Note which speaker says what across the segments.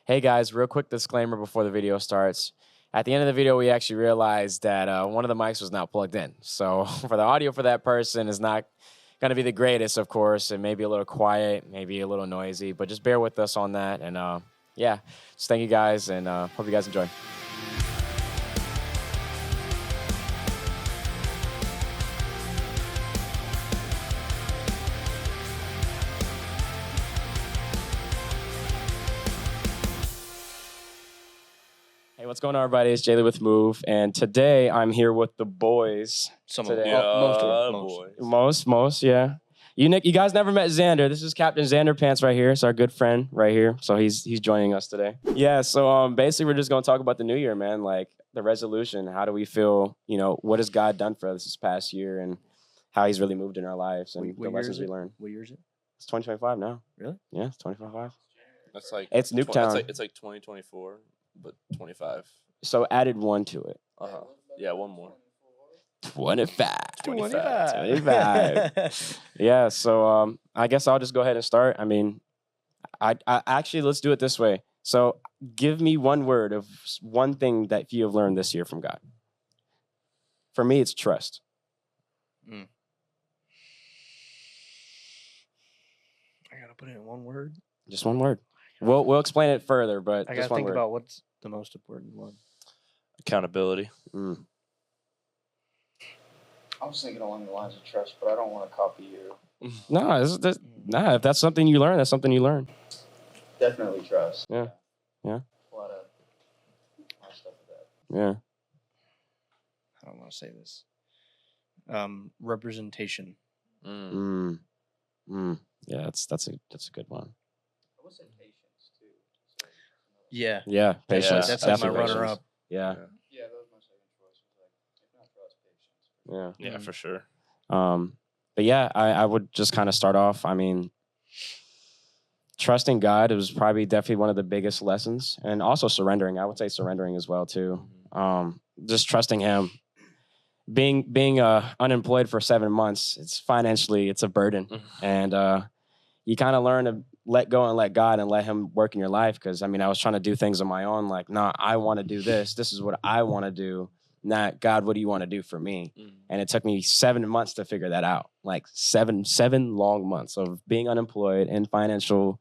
Speaker 1: Hey guys, real quick disclaimer before the video starts. At the end of the video, we actually realized that one of the mics was not plugged in. So for the audio for that person is not going to be the greatest, of course. It may be a little quiet, maybe a little noisy, but just bear with us on that. And yeah, just thank you guys and hope you guys enjoy. Hey, what's going on, everybody? It's Jaylee with Move, and today I'm here with the boys.
Speaker 2: Some
Speaker 1: today.
Speaker 2: of them.
Speaker 1: Most, yeah. You guys never met Xander. This is Captain Xander Pants right here. It's our good friend right here. So he's joining us today. Yeah. So basically, we're just gonna talk about the new year, man. Like the resolution. How do we feel? You know, what has God done for us this past year, and how He's really moved in our lives and the lessons we learned.
Speaker 2: What year is it?
Speaker 1: It's 2025 now.
Speaker 2: Really?
Speaker 1: Yeah, it's 2025.
Speaker 3: That's like
Speaker 1: it's Nuketown.
Speaker 3: It's like 2024, but 25.
Speaker 1: So added one to it.
Speaker 3: Yeah, one more.
Speaker 1: 25. Yeah, so I guess I'll just go ahead and start. I mean, I actually, let's do it this way. So give me one word of one thing that you have learned this year from God. For me, it's trust.
Speaker 2: I gotta put it in one word.
Speaker 1: Just one word. We'll explain it further, but
Speaker 2: I
Speaker 1: just
Speaker 2: gotta
Speaker 1: one
Speaker 2: think
Speaker 1: word.
Speaker 2: about what's the most important one.
Speaker 3: Accountability.
Speaker 4: I was thinking along the lines of trust, but I don't want to copy you.
Speaker 1: No, if that's something you learn, that's something you learn.
Speaker 4: Definitely trust.
Speaker 1: Yeah.
Speaker 4: A lot of stuff with that.
Speaker 1: Yeah.
Speaker 2: I don't want to say this. Representation.
Speaker 1: Yeah, that's a good one.
Speaker 4: I would say patience too.
Speaker 2: Yeah.
Speaker 1: Yeah, patience.
Speaker 2: That's like my
Speaker 1: Definitely patience.
Speaker 2: runner-up.
Speaker 1: Yeah.
Speaker 4: Yeah, that was my second choice. Was like, if not trust, patience.
Speaker 1: Yeah.
Speaker 3: Yeah, for sure.
Speaker 1: But yeah, I would just kind of start off. I mean, trusting God was probably definitely one of the biggest lessons, and also surrendering. I would say surrendering as well too. Just trusting Him. Being unemployed for 7 months, it's a burden, and you kind of learn to let go and let God and let Him work in your life. Because I mean, I was trying to do things on my own. Like, nah, I want to do this. This is what I want to do. Not God, what do you want to do for me? And it took me 7 months to figure that out. Like seven long months of being unemployed in a financial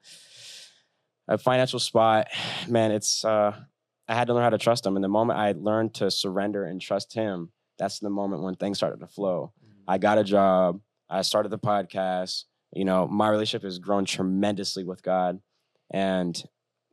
Speaker 1: spot. Man, I had to learn how to trust Him. And the moment I learned to surrender and trust Him, that's the moment when things started to flow. I got a job. I started the podcast. You know, my relationship has grown tremendously with God, and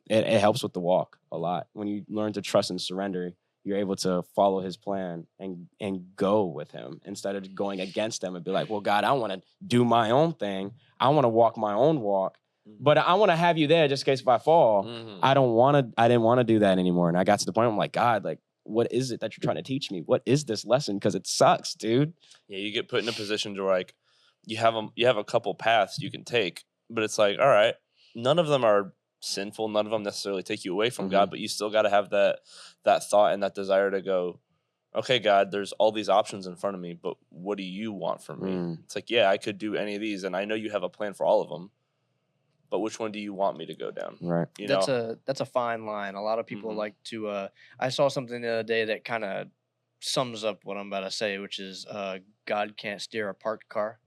Speaker 1: it helps with the walk a lot. When you learn to trust and surrender, you're able to follow His plan and go with Him instead of going against Him and be like, well, God, I want to do my own thing. I want to walk my own walk, but I want to have you there just in case if I fall. I didn't want to do that anymore. And I got to the point where I'm like, God, like, what is it that you're trying to teach me? What is this lesson? Because it sucks, dude.
Speaker 3: Yeah, you get put in a position to like, you have a couple paths you can take, but it's like, all right, none of them are sinful. None of them necessarily take you away from God, but you still got to have that thought and that desire to go, okay, God, there's all these options in front of me, but what do you want from me? It's like, yeah, I could do any of these, and I know you have a plan for all of them, but which one do you want me to go down?
Speaker 1: Right.
Speaker 2: That's a fine line. A lot of people like to. I saw something the other day that kind of sums up what I'm about to say, which is God can't steer a parked car.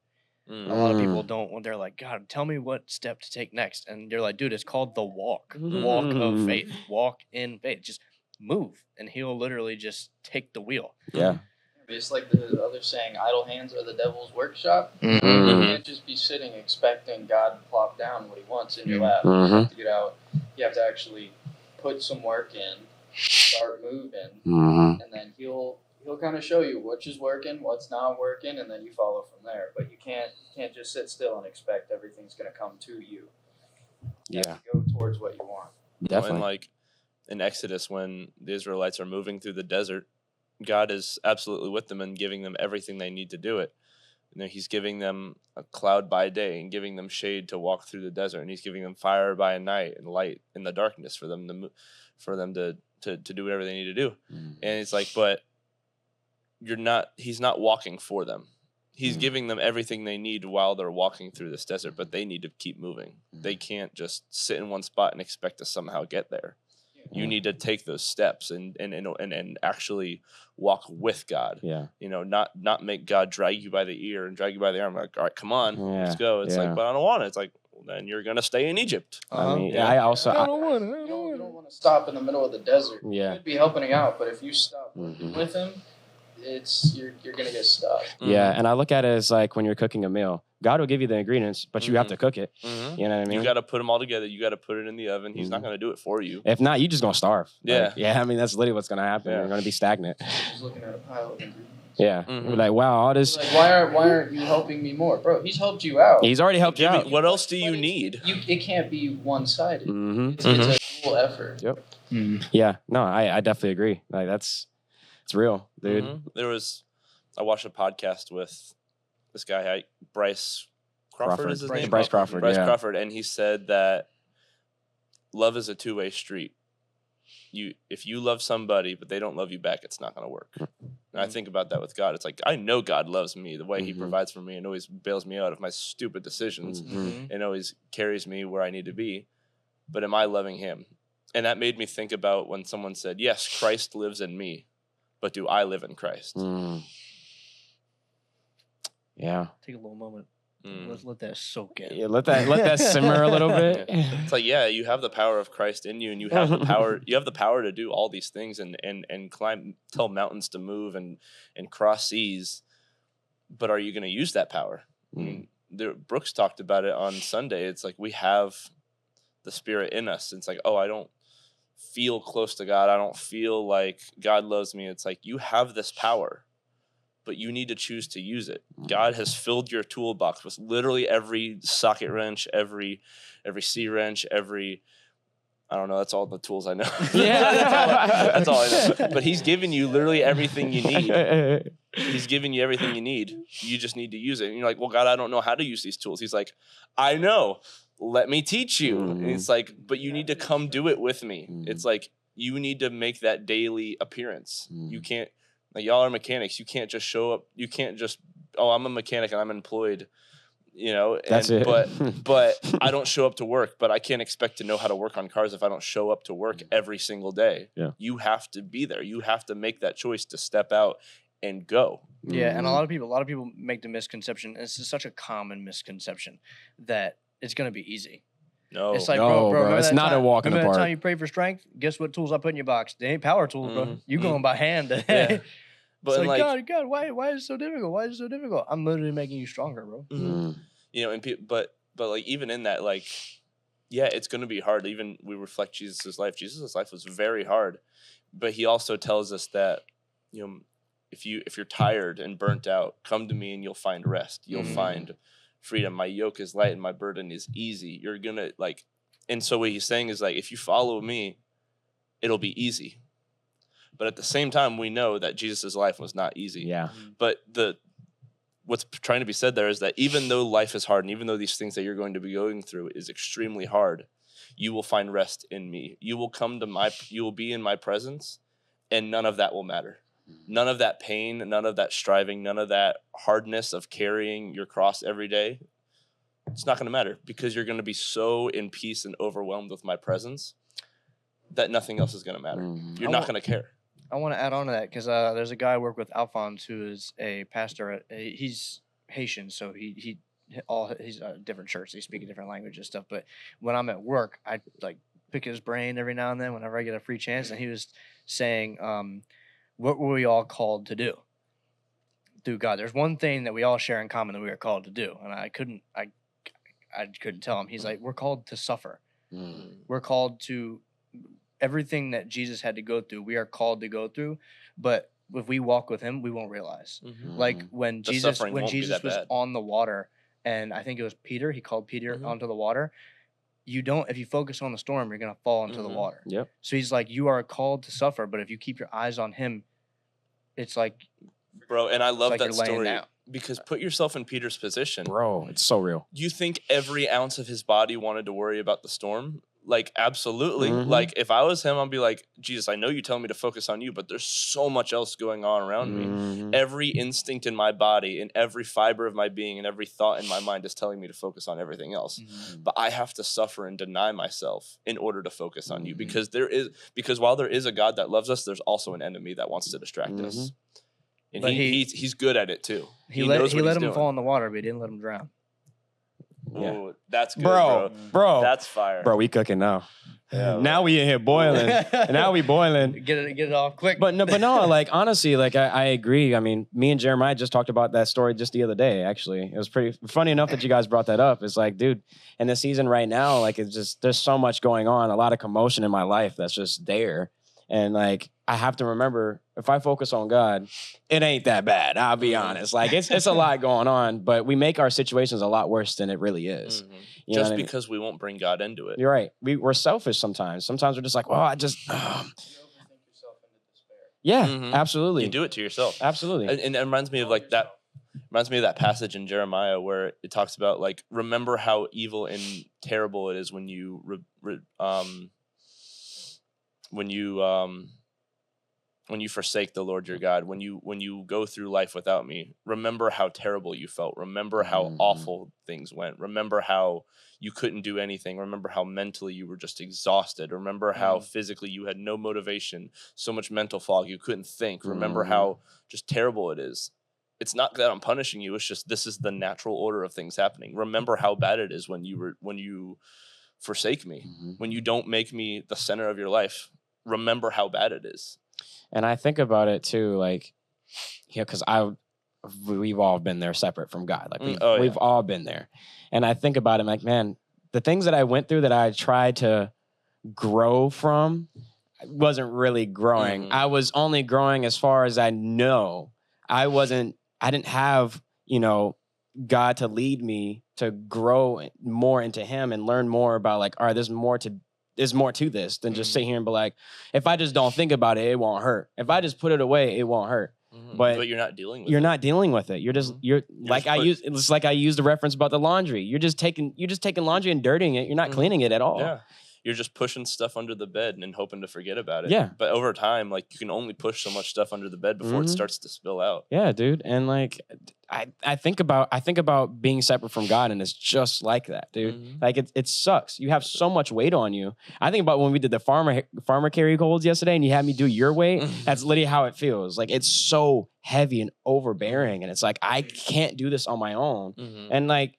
Speaker 2: A lot of people don't. They're like, God, tell me what step to take next, and you're like, dude, it's called the walk of faith. Walk in faith. Just move, and He'll literally just take the wheel.
Speaker 1: Yeah.
Speaker 4: It's like the other saying, idle hands are the devil's workshop. You can't just be sitting expecting God to plop down what He wants in your lap. You have to get out. You have to actually put some work in, start moving, and then He'll kind of show you which is working, what's not working, and then you follow from there. But you can't just sit still and expect everything's going to come to you. You have to go towards what you want.
Speaker 1: Definitely.
Speaker 3: And like in Exodus, when the Israelites are moving through the desert, God is absolutely with them and giving them everything they need to do it. You know, He's giving them a cloud by day and giving them shade to walk through the desert, and He's giving them fire by night and light in the darkness for them to do whatever they need to do. And it's like, but He's not walking for them. He's giving them everything they need while they're walking through this desert, but they need to keep moving. They can't just sit in one spot and expect to somehow get there. You need to take those steps and actually walk with God.
Speaker 1: Yeah.
Speaker 3: You know, not make God drag you by the ear and drag you by the arm. Like, all right, come on, let's go. It's like, but I don't want it. It's like, well, then you're gonna stay in Egypt.
Speaker 1: I mean, I also
Speaker 4: you don't want to stop in the middle of the desert.
Speaker 1: Yeah.
Speaker 4: You could be helping him out, but if you stop with him, you're gonna get stuck.
Speaker 1: Yeah, and I look at it as like when you're cooking a meal, God will give you the ingredients, but you have to cook it. You know what I mean?
Speaker 3: You got to put them all together. You got to put it in the oven. He's not going to do it for you.
Speaker 1: If not, you're just gonna starve.
Speaker 3: Yeah,
Speaker 1: like, yeah. I mean, that's literally what's gonna happen.
Speaker 3: Yeah.
Speaker 1: You're gonna be stagnant.
Speaker 4: He's looking at a pile of ingredients.
Speaker 1: Yeah, We're like, wow, all this.
Speaker 4: Like, why aren't you helping me more, bro? He's helped you out.
Speaker 1: He's already helped you out.
Speaker 3: What else do you need?
Speaker 4: It can't be one-sided. It's a dual effort.
Speaker 1: Yep. Yeah. No, I definitely agree. Like it's real, dude.
Speaker 3: I watched a podcast with this guy, Bryce Crawford is his name?
Speaker 1: Bryce Crawford,
Speaker 3: Bryce Crawford, and he said that love is a two-way street. If you love somebody, but they don't love you back, it's not going to work. And I think about that with God. It's like, I know God loves me the way he provides for me and always bails me out of my stupid decisions and always carries me where I need to be. But am I loving him? And that made me think about when someone said, yes, Christ lives in me, but do I live in Christ?
Speaker 1: Yeah.
Speaker 2: Take a little moment. Let's let that soak in.
Speaker 1: Yeah, let that simmer a little bit.
Speaker 3: It's like, yeah, you have the power of Christ in you, and you have the power. You have the power to do all these things and climb, tell mountains to move and cross seas. But are you going to use that power? I mean, Brooks talked about it on Sunday. It's like we have the Spirit in us. It's like, oh, I don't feel close to God. I don't feel like God loves me. It's like you have this power, but you need to choose to use it. God has filled your toolbox with literally every socket wrench, every C wrench, I don't know. That's all the tools I know. That's all I know. But he's given you literally everything you need. He's giving you everything you need. You just need to use it. And you're like, well, God, I don't know how to use these tools. He's like, I know. Let me teach you. And it's like, but you need to come do it with me. It's like, you need to make that daily appearance. You can't, like, y'all are mechanics. You can't just show up. You can't just, oh, I'm a mechanic and I'm employed, you know.
Speaker 1: That's it.
Speaker 3: But I don't show up to work. But I can't expect to know how to work on cars if I don't show up to work every single day.
Speaker 1: Yeah.
Speaker 3: You have to be there. You have to make that choice to step out and go.
Speaker 2: Yeah, and a lot of people make the misconception. And this is such a common misconception that it's going to be easy.
Speaker 3: No,
Speaker 2: it's like,
Speaker 1: no, bro. It's not a walk in the park.
Speaker 2: Remember that time you prayed for strength? Guess what tools I put in your box? They ain't power tools, bro. You going by hand.
Speaker 3: Yeah. But
Speaker 2: it's like, God, why is it so difficult? Why is it so difficult? I'm literally making you stronger, bro.
Speaker 3: You know, and but like even in that, like, yeah, it's going to be hard. Even we reflect Jesus's life. Jesus's life was very hard, but he also tells us that, you know, if you're tired and burnt out, come to me and you'll find rest. You'll find freedom. My yoke is light and my burden is easy. You're gonna like, and so what he's saying is like, if you follow me, it'll be easy. But at the same time, we know that Jesus's life was not easy.
Speaker 1: Yeah.
Speaker 3: But what's trying to be said there is that even though life is hard and even though these things that you're going to be going through is extremely hard, you will find rest in me. You will be in my presence, and none of that will matter. None of that pain, none of that striving, none of that hardness of carrying your cross every day. It's not going to matter because you're going to be so in peace and overwhelmed with my presence that nothing else is going to matter. You're not going to care.
Speaker 2: I want to add on to that because there's a guy I work with, Alphonse, who is a pastor. He's Haitian, so he's different church. They speak a different language and stuff. But when I'm at work, I like pick his brain every now and then whenever I get a free chance. And he was saying, what were we all called to do through God? There's one thing that we all share in common that we are called to do. And I couldn't tell him. He's like, we're called to suffer. We're called to everything that Jesus had to go through. We are called to go through, but if we walk with him, we won't realize. Like when Jesus was on the water, and I think it was Peter, he called Peter onto the water. If you focus on the storm, you're going to fall into the water.
Speaker 1: Yep.
Speaker 2: So he's like, you are called to suffer, but if you keep your eyes on him, it's like,
Speaker 3: bro. And I love
Speaker 2: like
Speaker 3: that story because put yourself in Peter's position,
Speaker 1: bro. It's so real.
Speaker 3: You think every ounce of his body wanted to worry about the storm? Like, absolutely. Like, if I was him, I'd be like, Jesus, I know you tell me to focus on you, but there's so much else going on around me. Every instinct in my body and every fiber of my being and every thought in my mind is telling me to focus on everything else. But I have to suffer and deny myself in order to focus on you, because while there is a God that loves us, there's also an enemy that wants to distract us. And
Speaker 2: But
Speaker 3: he's good at it too.
Speaker 2: He let him fall in the water, but he didn't let him drown.
Speaker 1: Yeah.
Speaker 3: Ooh, that's good, bro. That's fire.
Speaker 1: Bro, we cooking now.
Speaker 3: Yeah,
Speaker 1: now we in here boiling. Now we boiling.
Speaker 2: Get it off quick.
Speaker 1: But no, like honestly, like I agree. I mean, me and Jeremiah just talked about that story just the other day. Actually, it was pretty funny enough that you guys brought that up. It's like, dude, in the season right now, like it's just there's so much going on, a lot of commotion in my life that's just there, and like I have to remember, if I focus on God, it ain't that bad. I'll be honest. Like it's a lot going on, but we make our situations a lot worse than it really is. You
Speaker 3: just because we won't bring God into it.
Speaker 1: You're right. We're selfish sometimes. Sometimes we're just like, well, I just. Yeah, absolutely.
Speaker 3: You do it to yourself.
Speaker 1: Absolutely.
Speaker 3: And it reminds me of like that. Reminds me of that passage in Jeremiah where it talks about like, remember how evil and terrible it is when you forsake the Lord your God, when you go through life without me. Remember how terrible you felt. Remember how awful things went. Remember how you couldn't do anything. Remember how mentally you were just exhausted. Remember how physically you had no motivation, so much mental fog, you couldn't think. Remember how just terrible it is. It's not that I'm punishing you. It's just this is the natural order of things happening. Remember how bad it is when you forsake me, when you don't make me the center of your life. Remember how bad it is.
Speaker 1: And I think about it too, like, because we've all been there separate from God. Like we've all been there. And I think about it, like, man, the things that I went through that I tried to grow from wasn't really growing. I was only growing as far as I know. I didn't have, God to lead me to grow more into him and learn more about like, all right, there's more to this than just sit here and be like, if I just don't think about it, it won't hurt. If I just put it away, it won't hurt. But
Speaker 3: you're not dealing with
Speaker 1: it. Not dealing with it. It's like I used the reference about the laundry. You're just taking laundry and dirtying it. You're not cleaning it at all.
Speaker 3: Yeah. You're just pushing stuff under the bed and hoping to forget about it.
Speaker 1: Yeah.
Speaker 3: But over time, like you can only push so much stuff under the bed before it starts to spill out.
Speaker 1: Yeah, dude. And like I think about being separate from God, and it's just like that, dude. Like it sucks. You have so much weight on you. I think about when we did the farmer carry holds yesterday and you had me do your weight. That's literally how it feels. Like it's so heavy and overbearing, and it's like I can't do this on my own. And like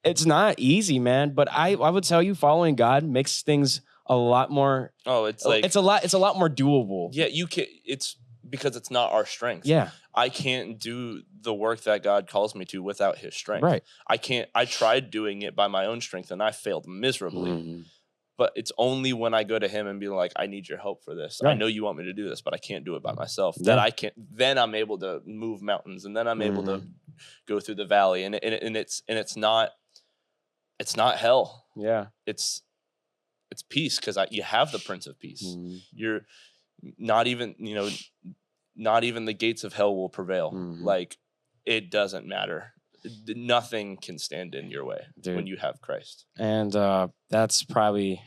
Speaker 1: it's not easy, man, but I would tell you following God makes things a lot more.
Speaker 3: Oh, it's like
Speaker 1: it's a lot more doable.
Speaker 3: Yeah, you can. It's because it's not our strength.
Speaker 1: Yeah,
Speaker 3: I can't do the work that God calls me to without His strength.
Speaker 1: Right.
Speaker 3: I tried doing it by my own strength and I failed miserably. But it's only when I go to Him and be like, I need your help for this. Right. I know you want me to do this, but I can't do it by myself.
Speaker 1: Yeah.
Speaker 3: Then I'm able to move mountains, and then I'm able to go through the valley, and it's not hell.
Speaker 1: Yeah.
Speaker 3: It's peace, because you have the Prince of Peace. You're not even the gates of hell will prevail. Like it doesn't matter. Nothing can stand in your way, dude, when you have Christ. And
Speaker 1: that's probably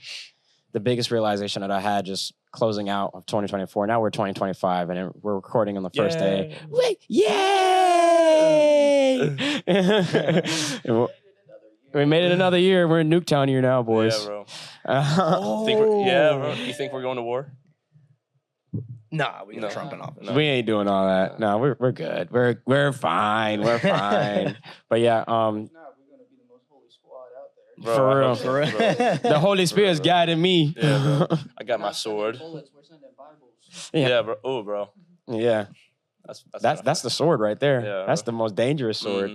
Speaker 1: the biggest realization that I had just closing out of 2024. Now we're 2025 and we're recording on the first day. Wait, yay! We made it another year. We're in Nuketown year now, boys.
Speaker 3: Yeah, bro. Bro. You think we're going to war?
Speaker 2: Nah, we got Trump in office.
Speaker 1: We ain't doing all that. No, we're good. We're fine. We're fine. But yeah,
Speaker 4: we're gonna be the most holy squad out there.
Speaker 3: Bro,
Speaker 1: for real. The Holy Spirit's guiding me.
Speaker 3: Yeah, bro. I got my sword.
Speaker 4: Bullets, we're sending Bibles.
Speaker 3: Yeah, bro. Oh, bro.
Speaker 1: Yeah. That's the sword right there.
Speaker 3: Yeah,
Speaker 1: that's the most dangerous sword.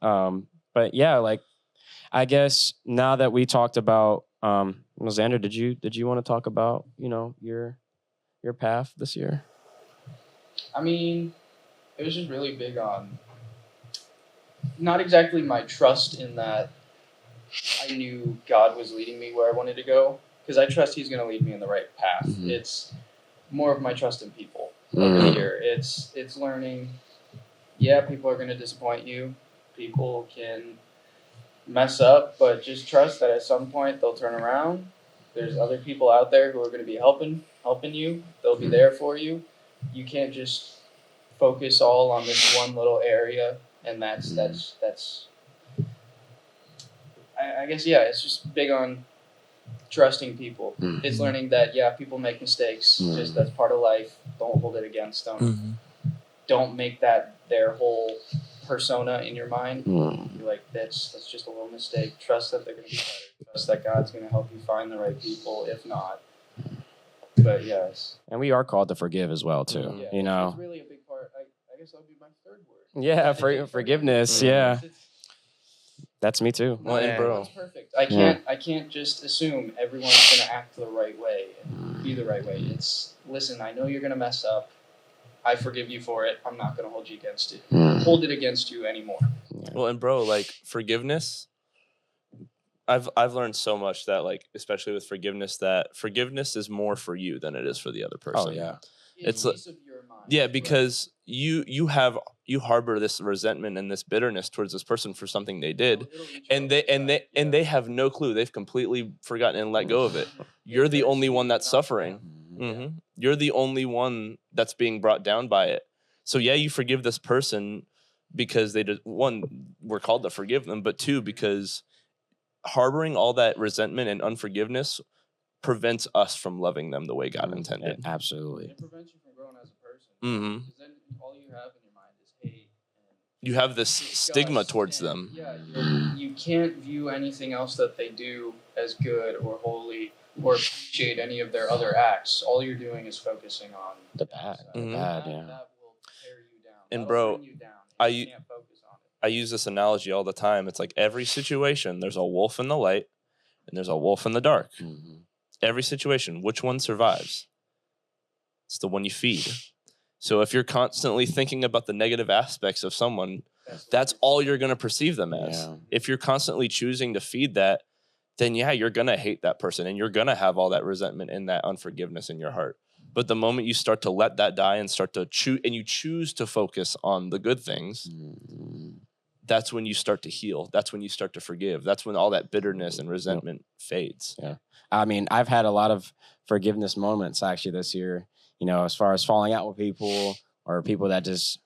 Speaker 1: But yeah, like I guess now that we talked about Xander, did you want to talk about, your path this year?
Speaker 4: I mean, it was just really big on not exactly my trust in that I knew God was leading me where I wanted to go, because I trust He's going to lead me in the right path. It's more of my trust in people over here. It's learning, people are going to disappoint you. People can mess up, but just trust that at some point they'll turn around. There's other people out there who are going to be helping you. They'll be there for you. You can't just focus all on this one little area, and that's. I guess it's just big on trusting people. It's learning that people make mistakes. Just that's part of life. Don't hold it against them. Don't make that their whole persona in your mind. You're like, that's just a little mistake. Trust that they're going to be better. Trust that God's going to help you find the right people. If not, but yes.
Speaker 1: And we are called to forgive as well too.
Speaker 4: Yeah,
Speaker 1: you know.
Speaker 4: It's really a big part. I guess that would be my third word.
Speaker 1: Yeah, forgiveness. Yeah. That's me too.
Speaker 3: Well, and bro,
Speaker 4: everyone's perfect. I can't just assume everyone's gonna act the right way and be the right way. It's listen. I know you're gonna mess up. I forgive you for it. I'm not gonna hold you against it. Hold it against you anymore.
Speaker 3: Well, and bro, like forgiveness. I've learned so much that like, especially with forgiveness, that forgiveness is more for you than it is for the other person.
Speaker 1: Oh yeah.
Speaker 3: It's like, because you harbor this resentment and this bitterness towards this person for something they did, and they have no clue. They've completely forgotten and let go of it. You're the only one that's suffering. You're the only one that's being brought down by it. So yeah, you forgive this person because they did, one, we're called to forgive them, but two, because harboring all that resentment and unforgiveness prevents us from loving them the way God intended.
Speaker 1: Absolutely.
Speaker 4: It prevents you from growing as a person. Because then all you have in your mind is hate.
Speaker 3: You have this stigma towards them.
Speaker 4: Yeah, you can't view anything else that they do as good or holy or appreciate any of their other acts. All you're doing is focusing on
Speaker 1: the bad.
Speaker 4: That will tear you down.
Speaker 3: And
Speaker 4: That'll
Speaker 3: bro,
Speaker 4: bring you down. You can't focus on it.
Speaker 3: I use this analogy all the time. It's like every situation, there's a wolf in the light and there's a wolf in the dark. Every situation, which one survives? It's the one you feed. So if you're constantly thinking about the negative aspects of someone, that's all you're going to perceive them as. Yeah. If you're constantly choosing to feed that, then you're going to hate that person and you're going to have all that resentment and that unforgiveness in your heart. But the moment you start to let that die and start to choose to focus on the good things, that's when you start to heal. That's when you start to forgive. That's when all that bitterness and resentment fades.
Speaker 1: Yeah. I mean, I've had a lot of forgiveness moments actually this year, you know, as far as falling out with people or people that just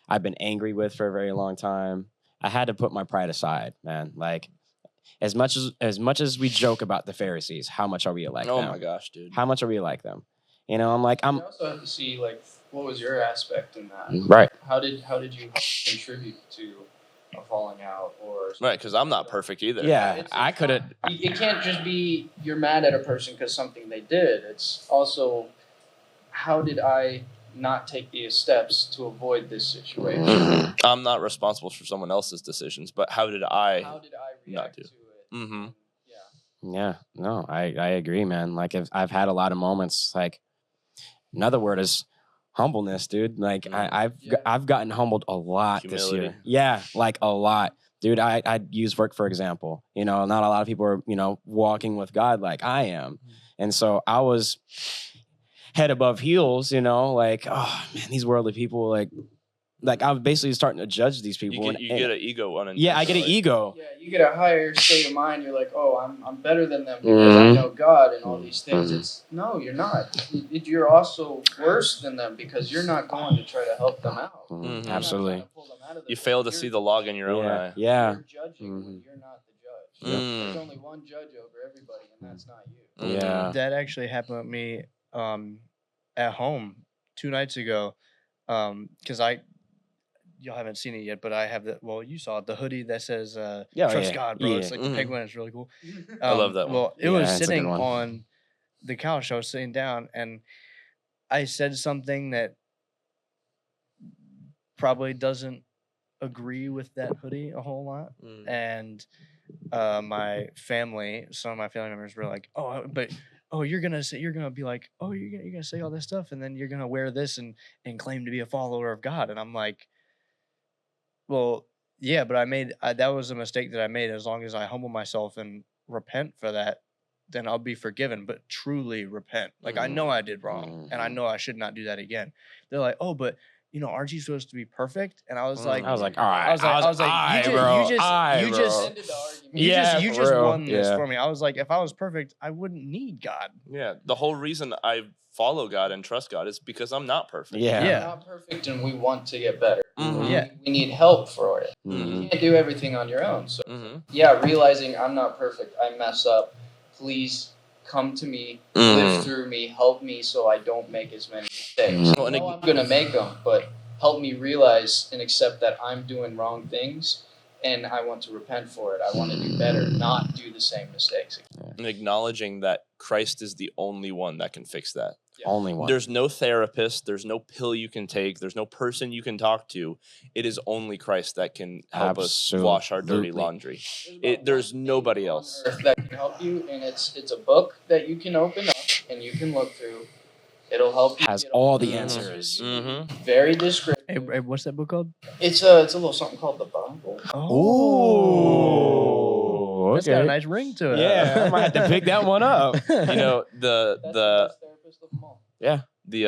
Speaker 1: I've been angry with for a very long time. I had to put my pride aside, man. Like as much as we joke about the Pharisees, how much are we like them?
Speaker 3: Oh my gosh, dude.
Speaker 1: How much are we like them? You know, you
Speaker 4: also have to see like what was your aspect in that?
Speaker 1: Right.
Speaker 4: How did you contribute to a falling out or
Speaker 3: right? Because I'm not perfect either.
Speaker 1: Yeah, I couldn't.
Speaker 4: It can't just be you're mad at a person because something they did. It's also how did I not take these steps to avoid this situation?
Speaker 3: I'm not responsible for someone else's decisions, but how did I
Speaker 4: react to it?
Speaker 1: Yeah, no, I agree, man. Like I've had a lot of moments. Like another word is humbleness, dude. Like I've gotten humbled a lot this year. Yeah, like a lot, dude. I use work for example. You know, not a lot of people are walking with God like I am, and so I was head above heels. You know, like oh man, these worldly people like I was basically starting to judge these people.
Speaker 3: You get an ego one.
Speaker 1: Yeah, I get an ego.
Speaker 4: Yeah, you get a higher state of mind. You're like, oh, I'm better than them because I know God and all these things. No, you're not. You're also worse than them because you're not going to try to help them out.
Speaker 1: Absolutely.
Speaker 3: You fail to see the log in your own eye.
Speaker 1: Yeah.
Speaker 4: You're judging when you're not the judge. There's only one judge over everybody, and that's not you.
Speaker 1: Yeah.
Speaker 2: That actually happened with me at home 2 nights ago because y'all haven't seen it yet, but I have you saw it, the hoodie that says trust God, bro. It's like the penguin. It's really cool.
Speaker 3: I love that one.
Speaker 2: Well, it was sitting on the couch. I was sitting down and I said something that probably doesn't agree with that hoodie a whole lot. And my family, some of my family members were like, you're gonna be like, oh, you're gonna say all this stuff and then you're gonna wear this and claim to be a follower of God. And I'm like, well, yeah, but that was a mistake that I made. As long as I humble myself and repent for that, then I'll be forgiven, but truly repent. Like I know I did wrong and I know I should not do that again. They're like, oh, but aren't you supposed to be perfect? And I was like,
Speaker 1: I was like, all right.
Speaker 2: I was like, you just won this for me. I was like, if I was perfect, I wouldn't need God.
Speaker 3: Yeah, the whole reason I follow God and trust God is because I'm not perfect.
Speaker 4: We're not perfect, and we want to get better.
Speaker 2: Yeah,
Speaker 4: we need help for it.
Speaker 1: Mm-hmm.
Speaker 4: You can't do everything on your own. So realizing I'm not perfect, I mess up. Please come to me, live through me, help me so I don't make as many mistakes. I know I'm gonna make them, but help me realize and accept that I'm doing wrong things. And I want to repent for it. I want to do better, not do the same mistakes.
Speaker 3: And acknowledging that Christ is the only one that can fix that.
Speaker 1: Yeah. Only one.
Speaker 3: There's no therapist. There's no pill you can take. There's no person you can talk to. It is only Christ that can help us wash our dirty laundry. There's nobody else
Speaker 4: that can help you, and it's a book that you can open up and you can look through. It'll help you.
Speaker 1: Has all the answers.
Speaker 4: Very descriptive.
Speaker 2: Hey, what's that book called?
Speaker 4: It's a little something called the Bible.
Speaker 1: Oh,
Speaker 2: that's got a nice ring to it.
Speaker 1: Yeah, I might have to pick that one up.
Speaker 4: That's the best therapist of them all.
Speaker 1: Yeah.
Speaker 3: The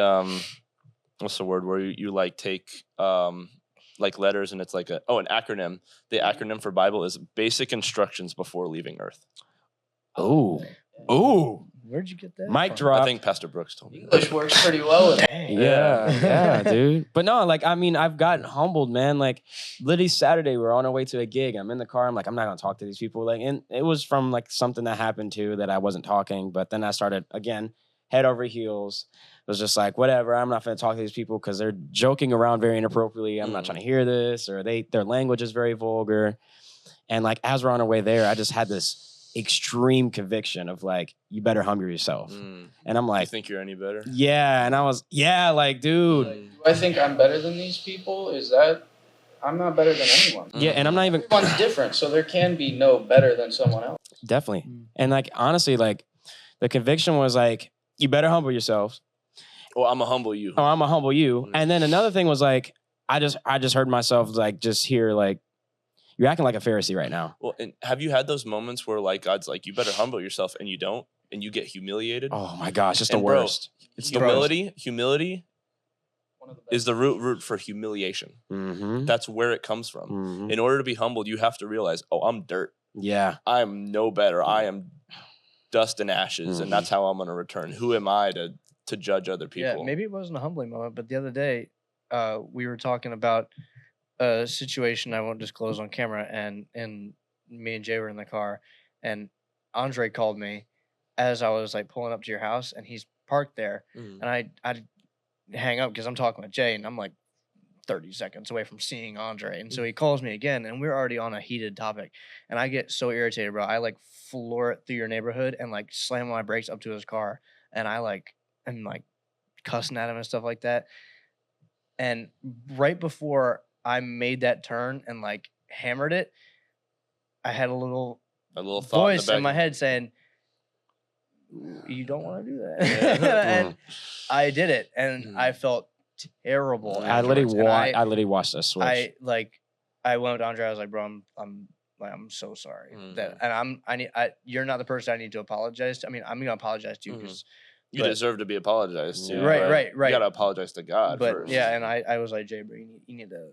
Speaker 3: what's the word where you like take like letters and it's like an acronym. The acronym for Bible is Basic Instructions Before Leaving Earth.
Speaker 1: Oh.
Speaker 2: Where'd you get that?
Speaker 1: Mic
Speaker 2: from?
Speaker 1: drop.
Speaker 3: I think Pastor Brooks told me.
Speaker 4: English works pretty well with it.
Speaker 1: Yeah, dude. But no, like, I mean, I've gotten humbled, man. Like, literally Saturday, we're on our way to a gig. I'm in the car. I'm like, I'm not gonna talk to these people. Like, and it was from like something that happened too that I wasn't talking. But then I started again, head over heels. It was just like, whatever. I'm not gonna talk to these people because they're joking around very inappropriately. I'm not trying to hear this, or their language is very vulgar. And like, as we're on our way there, I just had this extreme conviction of like, you better humble yourself. And I'm like,
Speaker 3: you think you're any better?
Speaker 1: Yeah. And I was, like, dude.
Speaker 4: Like, do I think I'm better than these people? Is that I'm not better than anyone.
Speaker 1: Yeah, and I'm not even.
Speaker 4: Everyone's different, so there can be no better than someone else.
Speaker 1: Definitely. And like, honestly, like, the conviction was like, you better humble yourselves.
Speaker 3: Well, I'm gonna humble you.
Speaker 1: Oh, I'm gonna humble you. And then another thing was like, I just heard myself like just hear like, you're acting like a Pharisee right now.
Speaker 3: Well, and have you had those moments where like God's like, you better humble yourself, and you don't, and you get humiliated?
Speaker 1: Oh my gosh, it's the
Speaker 3: And bro,
Speaker 1: worst. It's
Speaker 3: humility
Speaker 4: One of the best.
Speaker 3: is the root for humiliation.
Speaker 1: Mm-hmm.
Speaker 3: That's where it comes from.
Speaker 1: Mm-hmm.
Speaker 3: In order to be humbled, you have to realize, oh, I'm dirt.
Speaker 1: Yeah.
Speaker 3: I am no better. I am dust and ashes, and that's how I'm going to return. Who am I to judge other people?
Speaker 2: Yeah, maybe it wasn't a humbling moment, but the other day, we were talking about a situation I won't disclose on camera, and me and Jay were in the car, and Andre called me as I was like pulling up to your house, and he's parked there, and I hang up because I'm talking with Jay, and I'm like 30 seconds away from seeing Andre, and so he calls me again, and we're already on a heated topic, and I get so irritated, bro. I like floor it through your neighborhood and like slam my brakes up to his car, and I like am like cussing at him and stuff like that, and right before I made that turn and like hammered it, I had a little
Speaker 3: thought
Speaker 2: voice in my head saying, "You don't want to do that." And I did it, and I felt terrible.
Speaker 1: I literally watched this switch.
Speaker 2: I went to Andre. I was like, "Bro, I'm so sorry that, and you're not the person I need to apologize to. I mean, I'm gonna apologize to you because."
Speaker 3: You deserve to be apologized to.
Speaker 2: Right.
Speaker 3: You gotta apologize to God
Speaker 2: but
Speaker 3: first.
Speaker 2: Yeah, and I was like, Jay, bro, you need to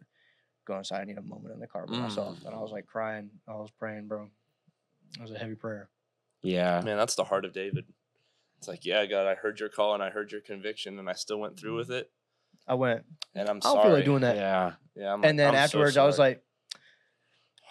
Speaker 2: go inside. I need a moment in the car by myself. And I was like crying. I was praying, bro. It was a heavy prayer.
Speaker 1: Yeah.
Speaker 3: Man, that's the heart of David. It's like, yeah, God, I heard your call and I heard your conviction, and I still went through with it.
Speaker 2: I went.
Speaker 3: And I'm
Speaker 2: I
Speaker 3: sorry.
Speaker 2: don't feel like doing that.
Speaker 1: Yeah.
Speaker 3: Yeah.
Speaker 2: And then afterwards, I was like,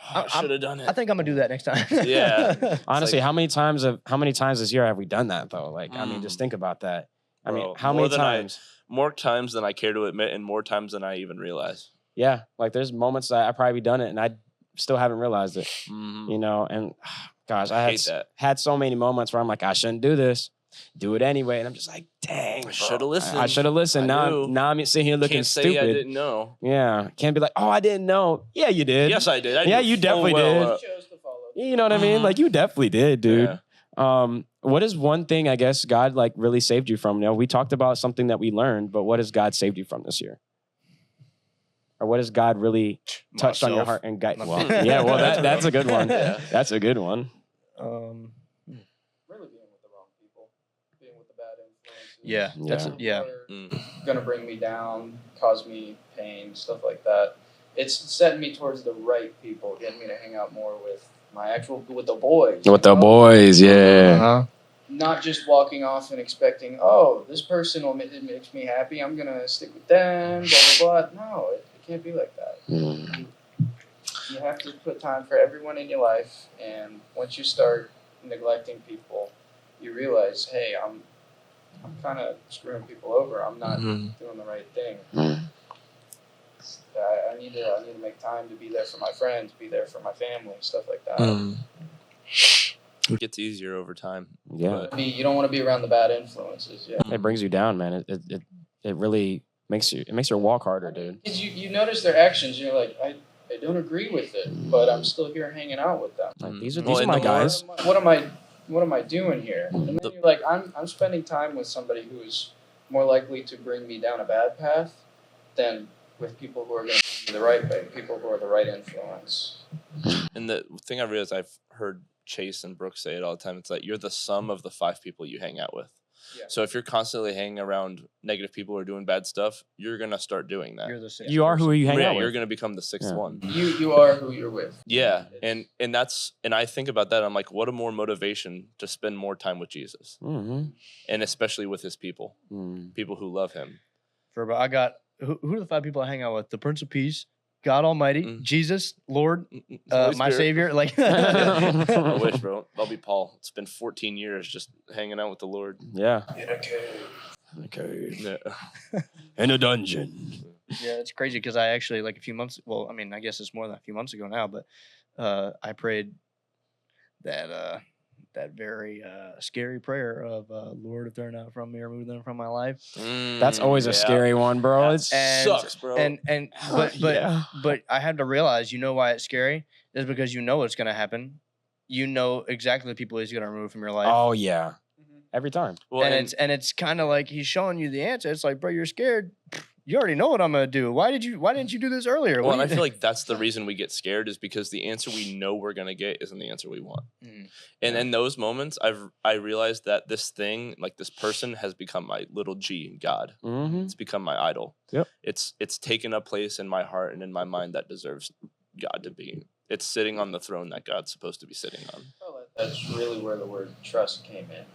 Speaker 3: I should have done it.
Speaker 2: I think I'm gonna do that next time.
Speaker 3: Yeah.
Speaker 1: Honestly, how many times this year have we done that though? Like, I mean, just think about that. I mean,
Speaker 3: Bro,
Speaker 1: how many times?
Speaker 3: More times than I care to admit, and more times than I even realize.
Speaker 1: Yeah, like there's moments that I probably done it and I still haven't realized it. You know, and gosh, I had so many moments where I'm like, I shouldn't do this. Do it anyway, and I'm just like, dang,
Speaker 3: I should have listened.
Speaker 1: I should have listened. Now I'm sitting here looking
Speaker 3: Can't say
Speaker 1: stupid.
Speaker 3: I didn't know.
Speaker 1: Yeah, can't be like, oh, I didn't know. Yeah, you did.
Speaker 3: Yes, I did.
Speaker 1: You definitely did.
Speaker 4: You chose to follow.
Speaker 1: You know what I mean? Like, you definitely did, dude.
Speaker 3: Yeah.
Speaker 1: What is one thing I guess God like really saved you from? You know, we talked about something that we learned, but what has God saved you from this year? Or what has God really touched on your heart and guided? Well, that's a good one.
Speaker 3: Yeah.
Speaker 1: That's a good one.
Speaker 4: Really being with the wrong people. being with the bad influences.
Speaker 2: Yeah, that's
Speaker 1: Yeah.
Speaker 4: Gonna bring me down, cause me pain, stuff like that. It's setting me towards the right people, getting me to hang out more with with the boys.
Speaker 1: With the boys, yeah.
Speaker 2: Uh-huh.
Speaker 4: Not just walking off and expecting, oh, this person it makes me happy, I'm gonna stick with them, blah blah blah. No, it can't be like that. You have to put time for everyone in your life, and once you start neglecting people, you realize, hey, I'm kind of screwing people over. I'm not doing the right thing. I need to make time to be there for my friends, be there for my family, stuff like that.
Speaker 3: It gets easier over time.
Speaker 1: Yeah.
Speaker 4: You don't want to be around the bad influences. Yeah.
Speaker 1: It brings you down, man. It really makes your walk harder, dude.
Speaker 4: Because you notice their actions, and you're like, I don't agree with it, but I'm still here hanging out with them.
Speaker 1: Like, these are my guys.
Speaker 4: What am I doing here? And then you're like, I'm spending time with somebody who is more likely to bring me down a bad path than with people who are going to bring me the right way, people who are the right influence.
Speaker 3: And the thing I realized, I've heard Chase and Brooke say it all the time, it's like you're the sum of the 5 people you hang out with.
Speaker 4: Yeah.
Speaker 3: So if you're constantly hanging around negative people who are doing bad stuff, you're gonna start doing that.
Speaker 2: You're the sixth
Speaker 1: You are who you hang out with.
Speaker 3: You're gonna become the 6th one.
Speaker 4: You are who you're with.
Speaker 3: Yeah, and I think about that. I'm like, what a more motivation to spend more time with Jesus, and especially with His people, people who love Him.
Speaker 2: I got who are the 5 people I hang out with? The Prince of Peace, God Almighty, Jesus, Lord, my Savior. Like,
Speaker 3: I wish, bro. I'll be Paul. It's been 14 years just hanging out with the Lord.
Speaker 1: Yeah.
Speaker 4: In a cave.
Speaker 3: Yeah.
Speaker 1: In a dungeon.
Speaker 2: Yeah, it's crazy because I actually like a few months. Well, I mean, I guess it's more than a few months ago now, but I prayed that very scary prayer of Lord, if they're not from me, remove them from my life.
Speaker 1: That's always a scary one, bro. It
Speaker 3: sucks, bro.
Speaker 2: But I had to realize, you know why it's scary? Is because you know it's gonna happen. You know exactly the people He's gonna remove from your life.
Speaker 1: Oh yeah, every time.
Speaker 3: Well,
Speaker 2: and it's kind of like He's showing you the answer. It's like, bro, you're scared. You already know what I'm gonna do. Why didn't you do this earlier?
Speaker 3: Well, and I feel like that's the reason we get scared, is because the answer we know we're gonna get isn't the answer we want. And in those moments, I realized that this thing, like this person, has become my little G in God. It's become my idol.
Speaker 1: Yep.
Speaker 3: It's taken a place in my heart and in my mind that deserves God to be. It's sitting on the throne that God's supposed to be sitting on.
Speaker 4: Well, that's really where the word trust came in.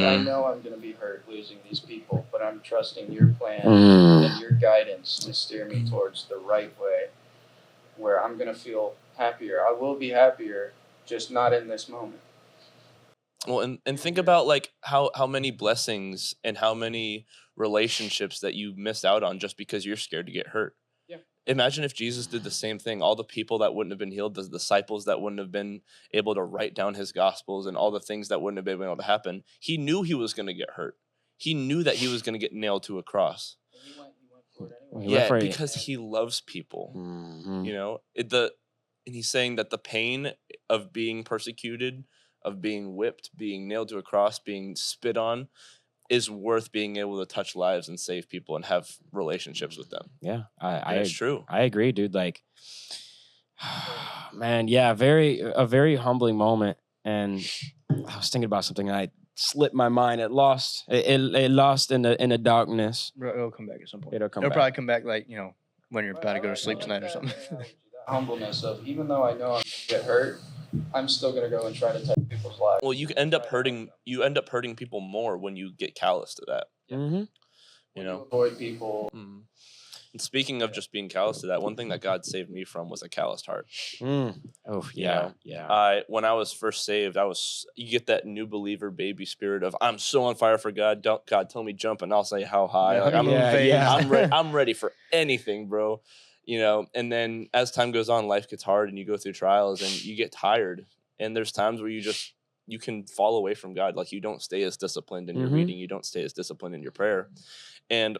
Speaker 4: I know I'm going to be hurt losing these people, but I'm trusting your plan and your guidance to steer me towards the right way, where I'm going to feel happier. I will be happier, just not in this moment.
Speaker 3: Well, and think about like how many blessings and how many relationships that you missed out on just because you're scared to get hurt. Imagine if Jesus did the same thing. All the people that wouldn't have been healed, the disciples that wouldn't have been able to write down His gospels, and all the things that wouldn't have been able to happen. He knew He was going to get hurt. He knew that He was going to get nailed to a cross.
Speaker 4: He went for it anyway.
Speaker 3: Because He loves people. You know, and He's saying that the pain of being persecuted, of being whipped, being nailed to a cross, being spit on, is worth being able to touch lives and save people and have relationships with them.
Speaker 1: Yeah,
Speaker 3: it's true.
Speaker 1: I agree, dude. Like, man, yeah, a very humbling moment. And I was thinking about something, and I slipped my mind. It lost in the darkness.
Speaker 2: It'll come back at some point.
Speaker 1: It'll
Speaker 2: probably come back, like, you know, when you're about to go to sleep tonight or something.
Speaker 4: Humbleness of, even though I know I'm going to get hurt, I'm still going to go and try to touch people's lives.
Speaker 3: Well, you end up hurting people more when you get callous to that.
Speaker 1: Mm-hmm.
Speaker 3: You know,
Speaker 4: avoid people.
Speaker 3: And speaking of just being callous to that, one thing that God saved me from was a calloused heart.
Speaker 1: Oh yeah,
Speaker 3: When I was first saved, you get that new believer baby spirit of, I'm so on fire for God. God, tell me jump, and I'll say how high. I'm ready for anything, bro. You know, and then as time goes on, life gets hard, and you go through trials, and you get tired. And there's times where you can fall away from God. Like, you don't stay as disciplined in your reading. You don't stay as disciplined in your prayer. And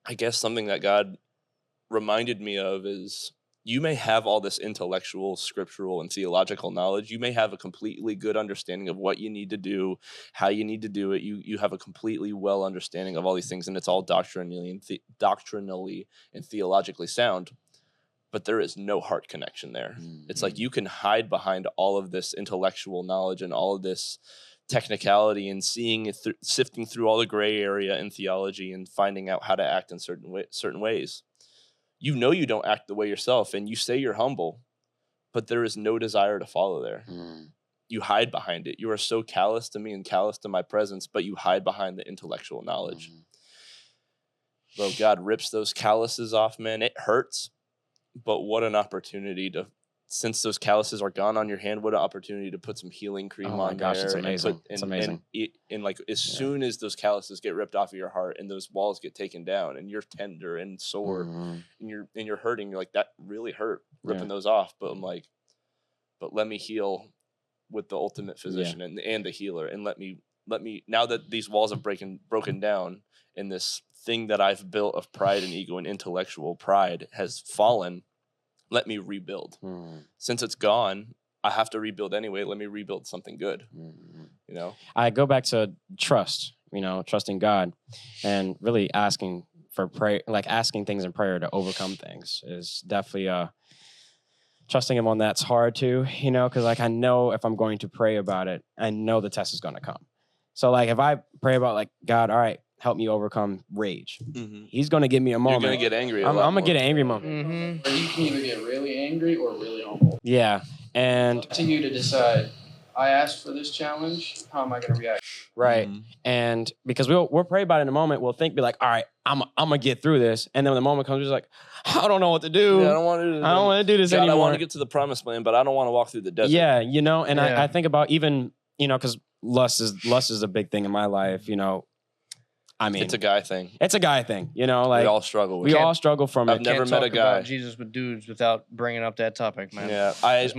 Speaker 3: I guess something that God reminded me of is, you may have all this intellectual, scriptural, and theological knowledge. You may have a completely good understanding of what you need to do, how you need to do it. You have a completely well understanding of all these things, and it's all doctrinally and theologically sound. But there is no heart connection there. It's like you can hide behind all of this intellectual knowledge and all of this technicality and seeing it sifting through all the gray area in theology and finding out how to act in certain ways. You know you don't act the way yourself, and you say you're humble, but there is no desire to follow there. You hide behind it. You are so callous to me and callous to my presence, but you hide behind the intellectual knowledge. Bro, God rips those calluses off, man. It hurts, but what an opportunity to, since those calluses are gone on your hand, what an opportunity to put some healing cream on. Oh my gosh,
Speaker 1: it's amazing.
Speaker 3: It's
Speaker 1: amazing.
Speaker 3: And like as soon as those calluses get ripped off of your heart and those walls get taken down and you're tender and sore and you're hurting, you're like, that really hurt ripping those off. But I'm like, but let me heal with the ultimate physician and the healer, and let me now that these walls have broken down and this thing that I've built of pride and ego and intellectual pride has fallen, let me rebuild. Since it's gone, I have to rebuild anyway. Let me rebuild something good. You know,
Speaker 1: I go back to trust, trusting God and really asking for prayer, like asking things in prayer to overcome things is definitely trusting him on that's hard too, because like I know if I'm going to pray about it, I know the test is going to come. So like if I pray about like, God, all right, help me overcome rage. He's going to give me a moment.
Speaker 3: You're going to get angry.
Speaker 1: I'm going to get an angry moment.
Speaker 4: Or you can either get really angry or really humble.
Speaker 1: Yeah. And
Speaker 4: it's up to you to decide, I asked for this challenge, how am I going to react?
Speaker 1: Right. And because we'll pray about it in a moment, we'll be like, all right, I'm going to get through this. And then when the moment comes, we're just like, I don't know what to do.
Speaker 3: Yeah, I don't want to
Speaker 1: do this
Speaker 3: God,
Speaker 1: anymore.
Speaker 3: I want to get to the promised land, but I don't want to walk through the desert.
Speaker 1: Yeah, and I think about even, because lust is a big thing in my life, I mean,
Speaker 3: it's a guy thing.
Speaker 1: It's a guy thing, like
Speaker 3: we all struggle with
Speaker 1: it. We
Speaker 3: it.
Speaker 1: all struggle from
Speaker 3: I've
Speaker 1: it.
Speaker 3: never met a guy
Speaker 2: about Jesus with dudes without bringing up that topic, man.
Speaker 3: Yeah, I've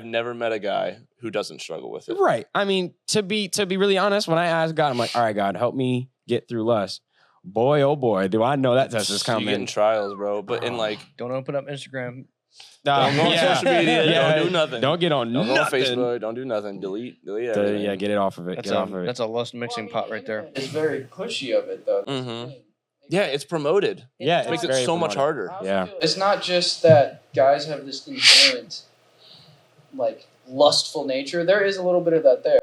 Speaker 3: never met a guy who doesn't struggle with it.
Speaker 1: Right. I mean, to be really honest, when I ask God, I'm like, all right, God, help me get through lust. Boy, oh boy, do I know that test is coming.
Speaker 3: You're getting trials, bro. But in like,
Speaker 2: don't open up Instagram.
Speaker 3: Don't go on social media. Don't do nothing.
Speaker 1: Don't get on
Speaker 3: nothing.
Speaker 1: Don't
Speaker 3: go on Facebook. Don't do nothing. Delete everything.
Speaker 1: Yeah, get it off of it.
Speaker 2: That's a lust mixing pot right there.
Speaker 4: It's very pushy of it, though.
Speaker 3: Yeah, it's promoted.
Speaker 1: Yeah,
Speaker 3: it makes it so much harder.
Speaker 1: Yeah.
Speaker 4: It's not just that guys have this inherent, like, lustful nature. There is a little bit of that there.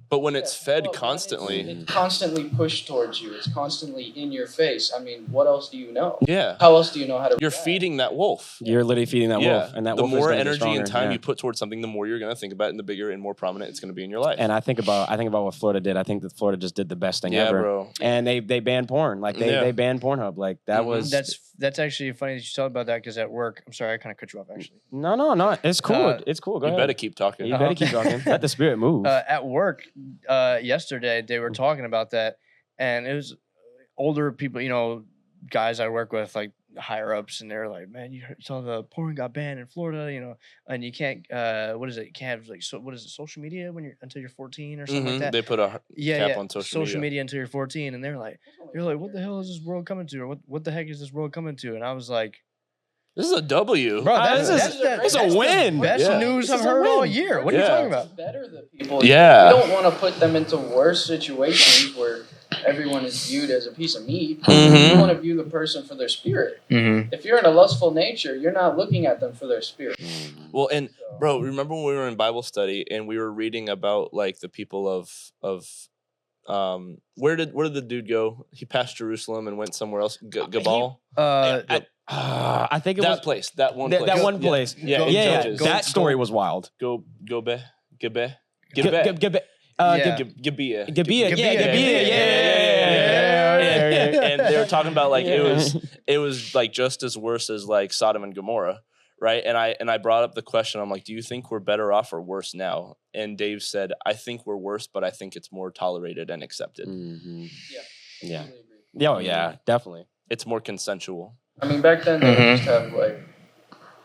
Speaker 3: But when it's fed constantly.
Speaker 4: It's constantly pushed towards you. It's constantly in your face. I mean, what else do you know?
Speaker 3: Yeah.
Speaker 4: How else do you know how to
Speaker 3: You're feeding that wolf.
Speaker 1: You're literally feeding that wolf. And that
Speaker 3: the
Speaker 1: wolf
Speaker 3: more
Speaker 1: is
Speaker 3: energy and time you put towards something, the more you're going to think about it and the bigger and more prominent it's going to be in your life.
Speaker 1: And I think about what Florida did. I think that Florida just did the best thing ever.
Speaker 3: Bro.
Speaker 1: And they banned porn. Like they banned Pornhub. Like that was
Speaker 2: That's actually funny that you talk about that because at work, I'm sorry, I kind of cut you off actually.
Speaker 1: No. It's cool. It's cool. Go ahead.
Speaker 3: You better keep talking.
Speaker 1: You better keep talking. Let the spirit move.
Speaker 2: At work, yesterday they were talking about that, and it was older people, guys I work with, like higher ups, and they're like, "Man, you saw the porn got banned in Florida, and you can't, what is it? You can't have what is it? Social media until you're 14 or something like that."
Speaker 3: They put a cap on social
Speaker 2: media until you're 14, and they're like, "What the hell is this world coming to? Or what the heck is this world coming to?" And I was like,
Speaker 3: "This is a W,
Speaker 1: bro. That's a win.
Speaker 2: Best news I've heard all year. What are you talking about?
Speaker 4: Better the people.
Speaker 3: Yeah.
Speaker 4: You don't want to put them into worse situations where everyone is viewed as a piece of meat. You want to view the person for their spirit. If you're in a lustful nature, you're not looking at them for their spirit.
Speaker 3: Well, and bro, remember when we were in Bible study and we were reading about like the people of where did the dude go? He passed Jerusalem and went somewhere else. Gabal.
Speaker 1: I think it was
Speaker 3: that place. That one place.
Speaker 1: That one place.
Speaker 3: Yeah.
Speaker 1: That story was wild.
Speaker 3: Gibeah. And they were talking about like it was like just as worse as like Sodom and Gomorrah, right? And I brought up the question. I'm like, do you think we're better off or worse now? And Dave said, I think we're worse, but I think it's more tolerated and accepted.
Speaker 1: Yeah. Oh yeah, definitely.
Speaker 3: It's more consensual.
Speaker 4: I mean, back then they would just have like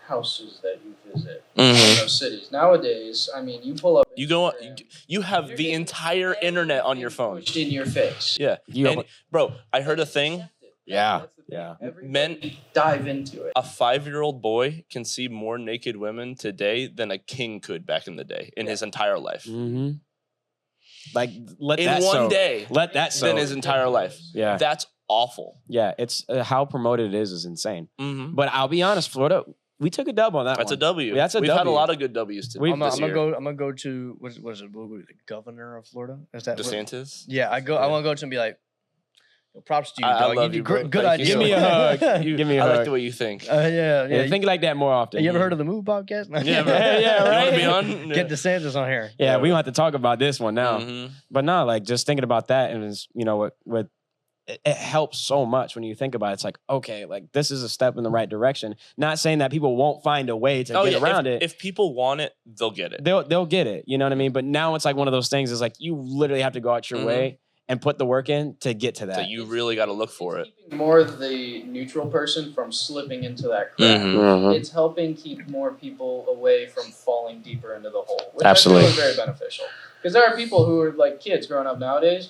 Speaker 4: houses that you visit in those cities. Nowadays, I mean, you pull up.
Speaker 3: You go on. You have the entire internet on your phone.
Speaker 4: Pushed in your face.
Speaker 3: Yeah. Bro, I heard a thing.
Speaker 1: Yeah.
Speaker 4: Men dive into it.
Speaker 3: A 5-year-old boy can see more naked women today than a king could back in the day in his entire life.
Speaker 1: Like
Speaker 3: let that
Speaker 1: than
Speaker 3: his entire life.
Speaker 1: Yeah.
Speaker 3: That's awful.
Speaker 1: Yeah, it's how promoted it is insane. But I'll be honest, Florida, we took a dub on that
Speaker 3: That's
Speaker 1: one.
Speaker 3: a W.
Speaker 1: That's a
Speaker 3: We've had a
Speaker 1: W.
Speaker 3: lot of good W's to
Speaker 2: I'm
Speaker 3: this year.
Speaker 2: gonna go to what is it? The governor of Florida? Is that
Speaker 3: DeSantis?
Speaker 2: Yeah, I want to go to him and be like, props to you,
Speaker 3: I
Speaker 2: dog.
Speaker 3: love
Speaker 2: you
Speaker 3: you, bro.
Speaker 2: did good
Speaker 3: Thank
Speaker 2: idea.
Speaker 3: you
Speaker 1: Give me a hug. Give me a
Speaker 3: I
Speaker 1: hug.
Speaker 3: like the way you think.
Speaker 2: Yeah.
Speaker 1: Think like that more often.
Speaker 2: You ever heard of the Move podcast?
Speaker 3: Yeah, bro.
Speaker 1: Yeah,
Speaker 3: You
Speaker 1: right.
Speaker 3: want to be on?
Speaker 2: Get DeSantis on here.
Speaker 1: Yeah, we don't have to talk about this one now.
Speaker 3: Mhm.
Speaker 1: But no, like just thinking about that, and it's, it helps so much when you think about it. It's like, okay, like this is a step in the right direction. Not saying that people won't find a way to get around it.
Speaker 3: If people want it, they'll get it.
Speaker 1: They'll get it. You know what I mean? But now it's like one of those things is like you literally have to go out your way and put the work in to get to that.
Speaker 3: So you really got to look for it.
Speaker 4: Keeping more the neutral person from slipping into that crack. It's helping keep more people away from falling deeper into the hole, which
Speaker 1: Absolutely.
Speaker 4: I feel is very beneficial. Because there are people who are like kids growing up nowadays,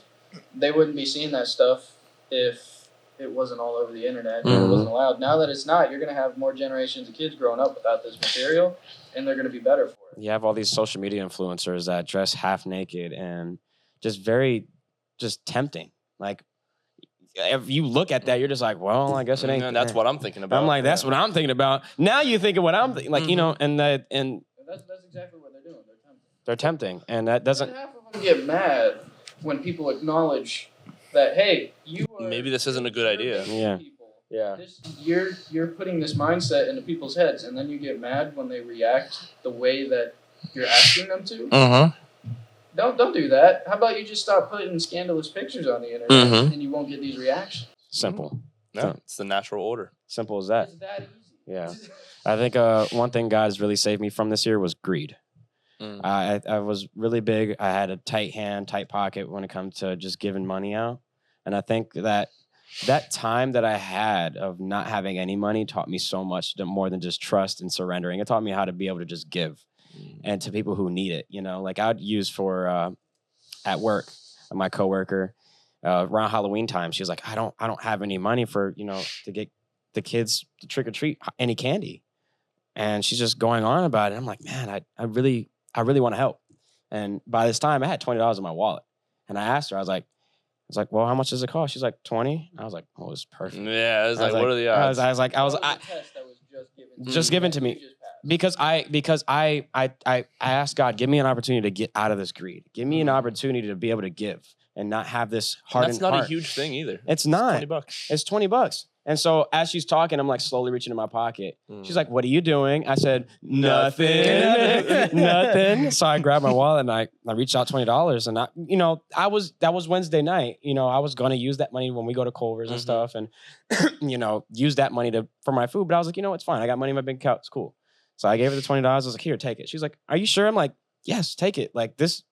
Speaker 4: they wouldn't be seeing that stuff if it wasn't all over the internet and it wasn't allowed. Now that it's not, you're going to have more generations of kids growing up without this material, and they're going to be better for it.
Speaker 1: You have all these social media influencers that dress half naked and just tempting. Like if you look at that, you're just like, well, I guess it ain't.
Speaker 3: And that's what I'm thinking about.
Speaker 1: I'm like, that's what I'm thinking about. Now you think of what I'm thinking, like, and
Speaker 4: That's exactly what they're doing.
Speaker 1: they're tempting, and that doesn't.
Speaker 4: And half of them get mad when people acknowledge that, hey, you are,
Speaker 3: Maybe this isn't a good idea.
Speaker 1: Yeah.
Speaker 4: people.
Speaker 1: Yeah.
Speaker 4: You're putting this mindset into people's heads, and then you get mad when they react the way that you're asking them to. Don't do that. How about you just stop putting scandalous pictures on the internet, and you won't get these reactions.
Speaker 1: Simple.
Speaker 3: No, it's the natural order.
Speaker 1: Simple as that.
Speaker 4: It's that easy.
Speaker 1: Yeah. I think one thing God's really saved me from this year was greed. I was really big. I had a tight hand, tight pocket when it comes to just giving money out. And I think that time that I had of not having any money taught me so much more than just trust and surrendering. It taught me how to be able to just give and to people who need it. Like I'd use for at work, my coworker, around Halloween time, she was like, I don't have any money for, to get the kids to trick or treat any candy. And she's just going on about it. I'm like, man, I really want to help. And by this time I had $20 in my wallet. And I asked her, I was like, well, how much does it cost? She's like, 20. I was like, oh, it's perfect.
Speaker 3: Yeah, I was like, what are the odds?
Speaker 1: I was just given to me because I asked God, give me an opportunity to get out of this greed. Give me an opportunity to be able to give and not have this hardened
Speaker 3: That's not
Speaker 1: heart.
Speaker 3: a huge thing either.
Speaker 1: It's not.
Speaker 3: $20.
Speaker 1: It's $20. And so as she's talking, I'm like slowly reaching in my pocket. She's like, what are you doing? I said, nothing. Nothing. So I grabbed my wallet and I reached out $20. And that was Wednesday night. I was going to use that money when we go to Culver's and stuff and, use that money for my food. But I was like, it's fine. I got money in my bank account. It's cool. So I gave her the $20. I was like, here, take it. She's like, are you sure? I'm like, yes, take it. Like this,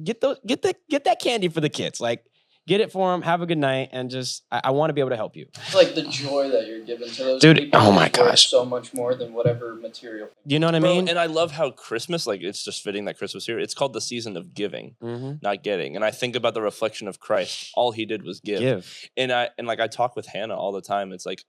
Speaker 1: get that candy for the kids. Like, get it for them. Have a good night, and just I want to be able to help you.
Speaker 4: Like the joy that you're giving to those
Speaker 1: dude.
Speaker 4: people.
Speaker 1: Oh my
Speaker 4: is worth
Speaker 1: gosh,
Speaker 4: so much more than whatever material.
Speaker 1: You know what I mean?
Speaker 3: And I love how Christmas, like it's just fitting that Christmas here. It's called the season of giving, not getting. And I think about the reflection of Christ. All he did was give. And I talk with Hannah all the time. It's like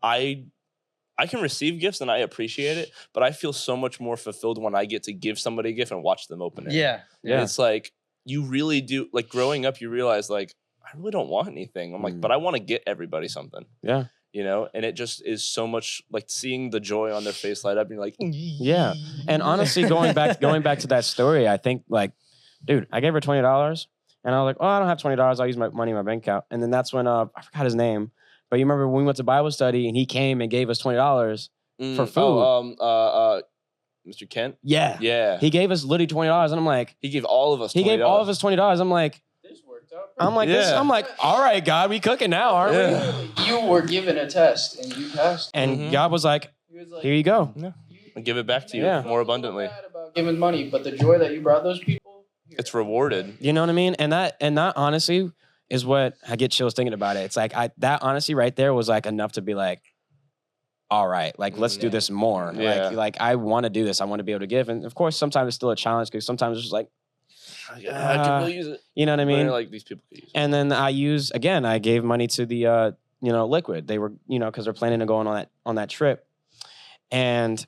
Speaker 3: I can receive gifts and I appreciate it, but I feel so much more fulfilled when I get to give somebody a gift and watch them open it.
Speaker 2: Yeah.
Speaker 3: And it's like you really do. Like growing up, you realize like I really don't want anything. I'm like, but I want to get everybody something.
Speaker 1: Yeah.
Speaker 3: And it just is so much like seeing the joy on their face light up and you're like,
Speaker 1: yeah. And honestly, going back to that story, I think like, dude, I gave her $20 and I was like, oh, I don't have $20. I'll use my money in my bank account. And then that's when I forgot his name, but you remember when we went to Bible study and he came and gave us $20 for food.
Speaker 3: Mr. Kent?
Speaker 1: Yeah.
Speaker 3: Yeah.
Speaker 1: He gave us literally $20 and I'm like,
Speaker 3: he gave all of us $20.
Speaker 1: He gave all of us $20. I'm like, I'm like, all right, God, we cooking now, aren't we?
Speaker 4: You were given a test and you passed.
Speaker 1: And God was like, here you go.
Speaker 3: Yeah. And give it back to you more abundantly.
Speaker 4: About giving money, but the joy that you brought those people,
Speaker 3: it's rewarded.
Speaker 1: You know what I mean? And that honestly is what I get chills thinking about it. It's like that honestly right there was like enough to be like, all right, like let's do this more.
Speaker 3: Yeah.
Speaker 1: Like I want to do this. I want to be able to give. And of course, sometimes it's still a challenge because sometimes it's just like,
Speaker 3: I could really use it.
Speaker 1: You know what I mean?
Speaker 3: Like these people could use it.
Speaker 1: And then I gave money to the Liquid. They were, because they're planning to go on that trip. And,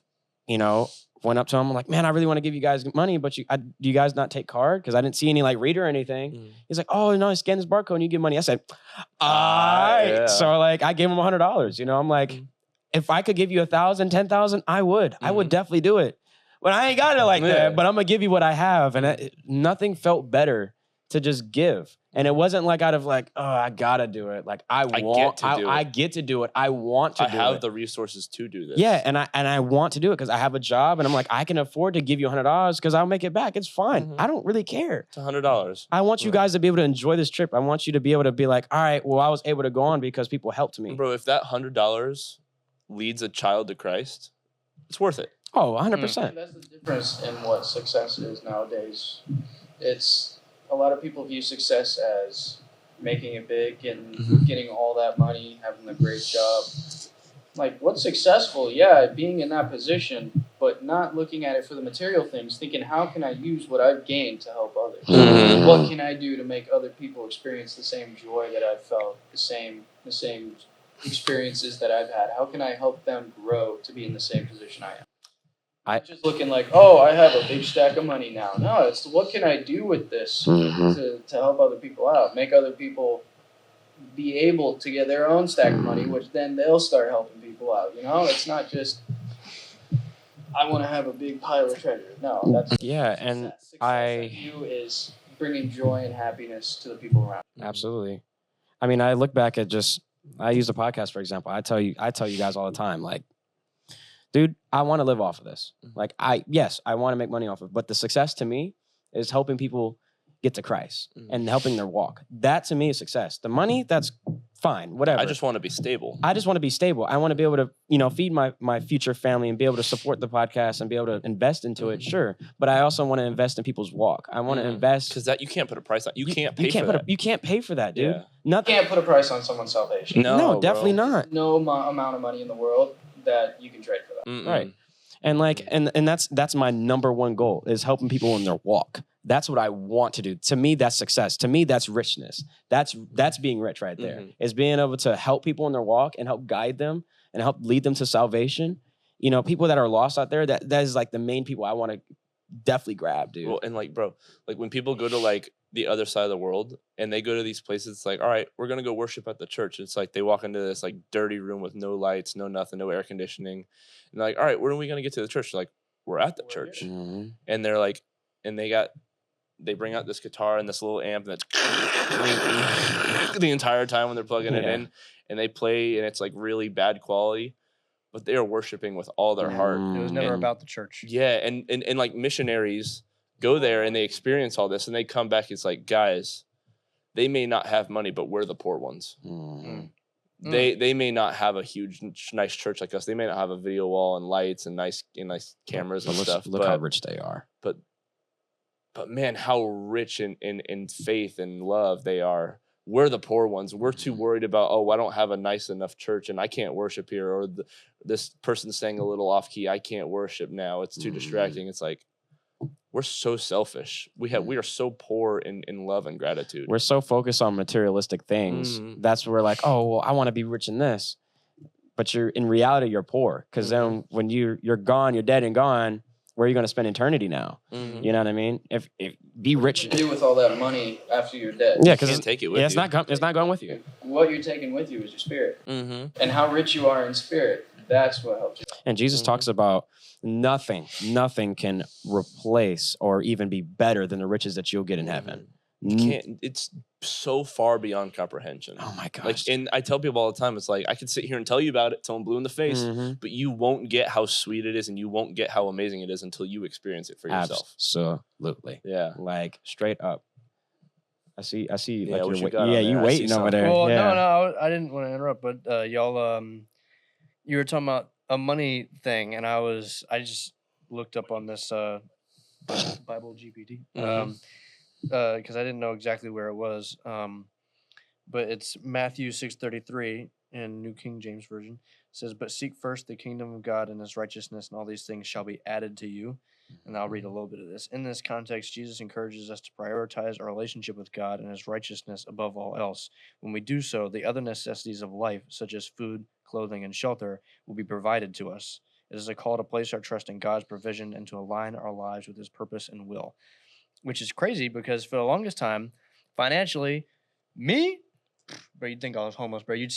Speaker 1: went up to him, I'm like, man, I really want to give you guys money, but do you guys not take card? Because I didn't see any like reader or anything. He's like, oh no, I scan this barcode and you give money. I said, all right. So like I gave him $100. I'm like, if I could give you 1,000, 10,000, I would. I would definitely do it. But I ain't got it like that. But I'm gonna give you what I have, and nothing felt better to just give. And it wasn't like out of like, oh, I gotta do it. Like I get to do it. I want to do it.
Speaker 3: I have the resources to do this.
Speaker 1: Yeah, and I want to do it because I have a job, and I'm like, I can afford to give you $100 because I'll make it back. It's fine. I don't really care.
Speaker 3: It's $100.
Speaker 1: I want you guys to be able to enjoy this trip. I want you to be able to be like, all right, well, I was able to go on because people helped me.
Speaker 3: Bro, if that $100 leads a child to Christ, it's worth it.
Speaker 1: Oh, 100%.
Speaker 4: That's the difference in what success is nowadays. It's a lot of people view success as making it big and getting all that money, having a great job. Like, what's successful? Yeah, being in that position, but not looking at it for the material things, thinking, how can I use what I've gained to help others? What can I do to make other people experience the same joy that I've felt, the same experiences that I've had? How can I help them grow to be in the same position I am? Just looking like, oh, I have a big stack of money now. No, it's what can I do with this to help other people out, make other people be able to get their own stack of money, which then they'll start helping people out. You know, it's not just I want to have a big pile of treasure. No, that's
Speaker 1: and
Speaker 4: success you is bringing joy and happiness to the people around.
Speaker 1: Absolutely. I mean, I look back at I use the podcast for example. I tell you guys all the time, like, dude, I want to live off of this. Like, I want to make money off of it. But the success to me is helping people get to Christ and helping their walk. That to me is success. The money, that's fine, whatever.
Speaker 3: I just want to be stable.
Speaker 1: I want to be able to, feed my future family and be able to support the podcast and be able to invest into it, sure. But I also want to invest in people's walk. I want to invest.
Speaker 3: Because that you can't put a price on. You can't pay for that.
Speaker 1: You can't pay for that, dude.
Speaker 3: Yeah.
Speaker 1: Nothing.
Speaker 4: You can't put a price on someone's salvation.
Speaker 1: No, definitely not.
Speaker 4: No amount of money in the world that you can trade for that.
Speaker 1: Right. And like, and that's my number one goal is helping people in their walk. That's what I want to do. To me, that's success. To me, that's richness. That's being rich right there. Is being able to help people in their walk and help guide them and help lead them to salvation. People that are lost out there, that is like the main people I want to definitely grab, dude.
Speaker 3: Well, and like, bro, like when people go to like the other side of the world and they go to these places, it's like, all right, we're going to go worship at the church. It's like they walk into this like dirty room with no lights, no nothing, no air conditioning. And they're like, all right, when are we going to get to the church? They're like, we're at the church. And they're like, and they bring out this guitar and this little amp that's the entire time when they're plugging it in, and they play and it's like really bad quality, but they are worshiping with all their heart.
Speaker 2: It was never about the church.
Speaker 3: Yeah. And like missionaries go there and they experience all this and they come back. It's like, guys, they may not have money, but we're the poor ones. They may not have a huge, nice church like us. They may not have a video wall and lights and nice cameras and stuff.
Speaker 1: Look how rich they are.
Speaker 3: But man, how rich in faith and love they are. We're the poor ones. We're too worried about, I don't have a nice enough church and I can't worship here. Or this person's saying a little off key. I can't worship now. It's too distracting. It's like, we're so selfish. We are so poor in love and gratitude.
Speaker 1: We're so focused on materialistic things. That's where we're like, I want to be rich in this. But in reality, you're poor. Because then when you're gone, you're dead and gone, where are you going to spend eternity now? You know what I mean? If be rich.
Speaker 4: What do you do with all that money after you're dead?
Speaker 1: Yeah, because
Speaker 3: take it with you.
Speaker 1: It's not going with you.
Speaker 4: What you're taking with you is your spirit. And how rich you are in spirit, that's what helps you.
Speaker 1: And Jesus talks about nothing can replace or even be better than the riches that you'll get in heaven.
Speaker 3: It's so far beyond comprehension.
Speaker 1: Oh my gosh.
Speaker 3: Like, and I tell people all the time, it's like, I could sit here and tell you about it till I'm blue in the face, but you won't get how sweet it is and you won't get how amazing it is until you experience it for yourself.
Speaker 1: Absolutely.
Speaker 3: Yeah.
Speaker 1: Like straight up. I see.
Speaker 3: Yeah,
Speaker 1: like
Speaker 3: you
Speaker 1: waiting over there.
Speaker 2: Well,
Speaker 1: yeah.
Speaker 2: no, I didn't want to interrupt, but y'all, you were talking about a money thing, and I just looked up on this Bible GPT. Because I didn't know exactly where it was. But it's Matthew 6:33 in New King James Version. It says, "But seek first the kingdom of God and his righteousness, and all these things shall be added to you." And I'll read a little bit of this. In this context, Jesus encourages us to prioritize our relationship with God and his righteousness above all else. When we do so, the other necessities of life, such as food, clothing, and shelter, will be provided to us. It is a call to place our trust in God's provision and to align our lives with his purpose and will. Which is crazy because for the longest time, financially, bro, you'd think I was homeless, bro. You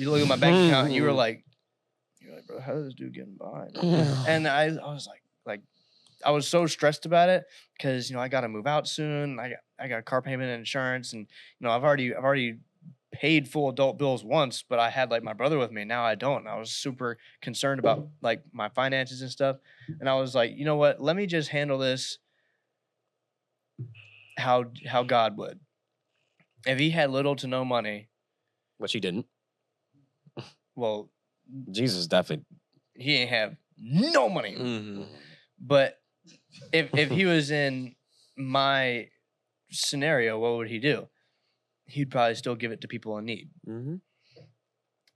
Speaker 2: look at my bank account and you were like, You're like, bro, how is this dude getting by? And I was like, I was so stressed about it because, I got to move out soon. I got car payment and insurance, and I've already paid full adult bills once, but I had like my brother with me. Now I don't. And I was super concerned about like my finances and stuff. And I was like, you know what? Let me just handle this how God would. If he had little to no money,
Speaker 1: which he didn't.
Speaker 2: Well,
Speaker 1: Jesus definitely.
Speaker 2: He ain't have no money.
Speaker 3: Mm-hmm.
Speaker 2: But if he was in my scenario, what would he do? He'd probably still give it to people in need.
Speaker 1: Mm-hmm.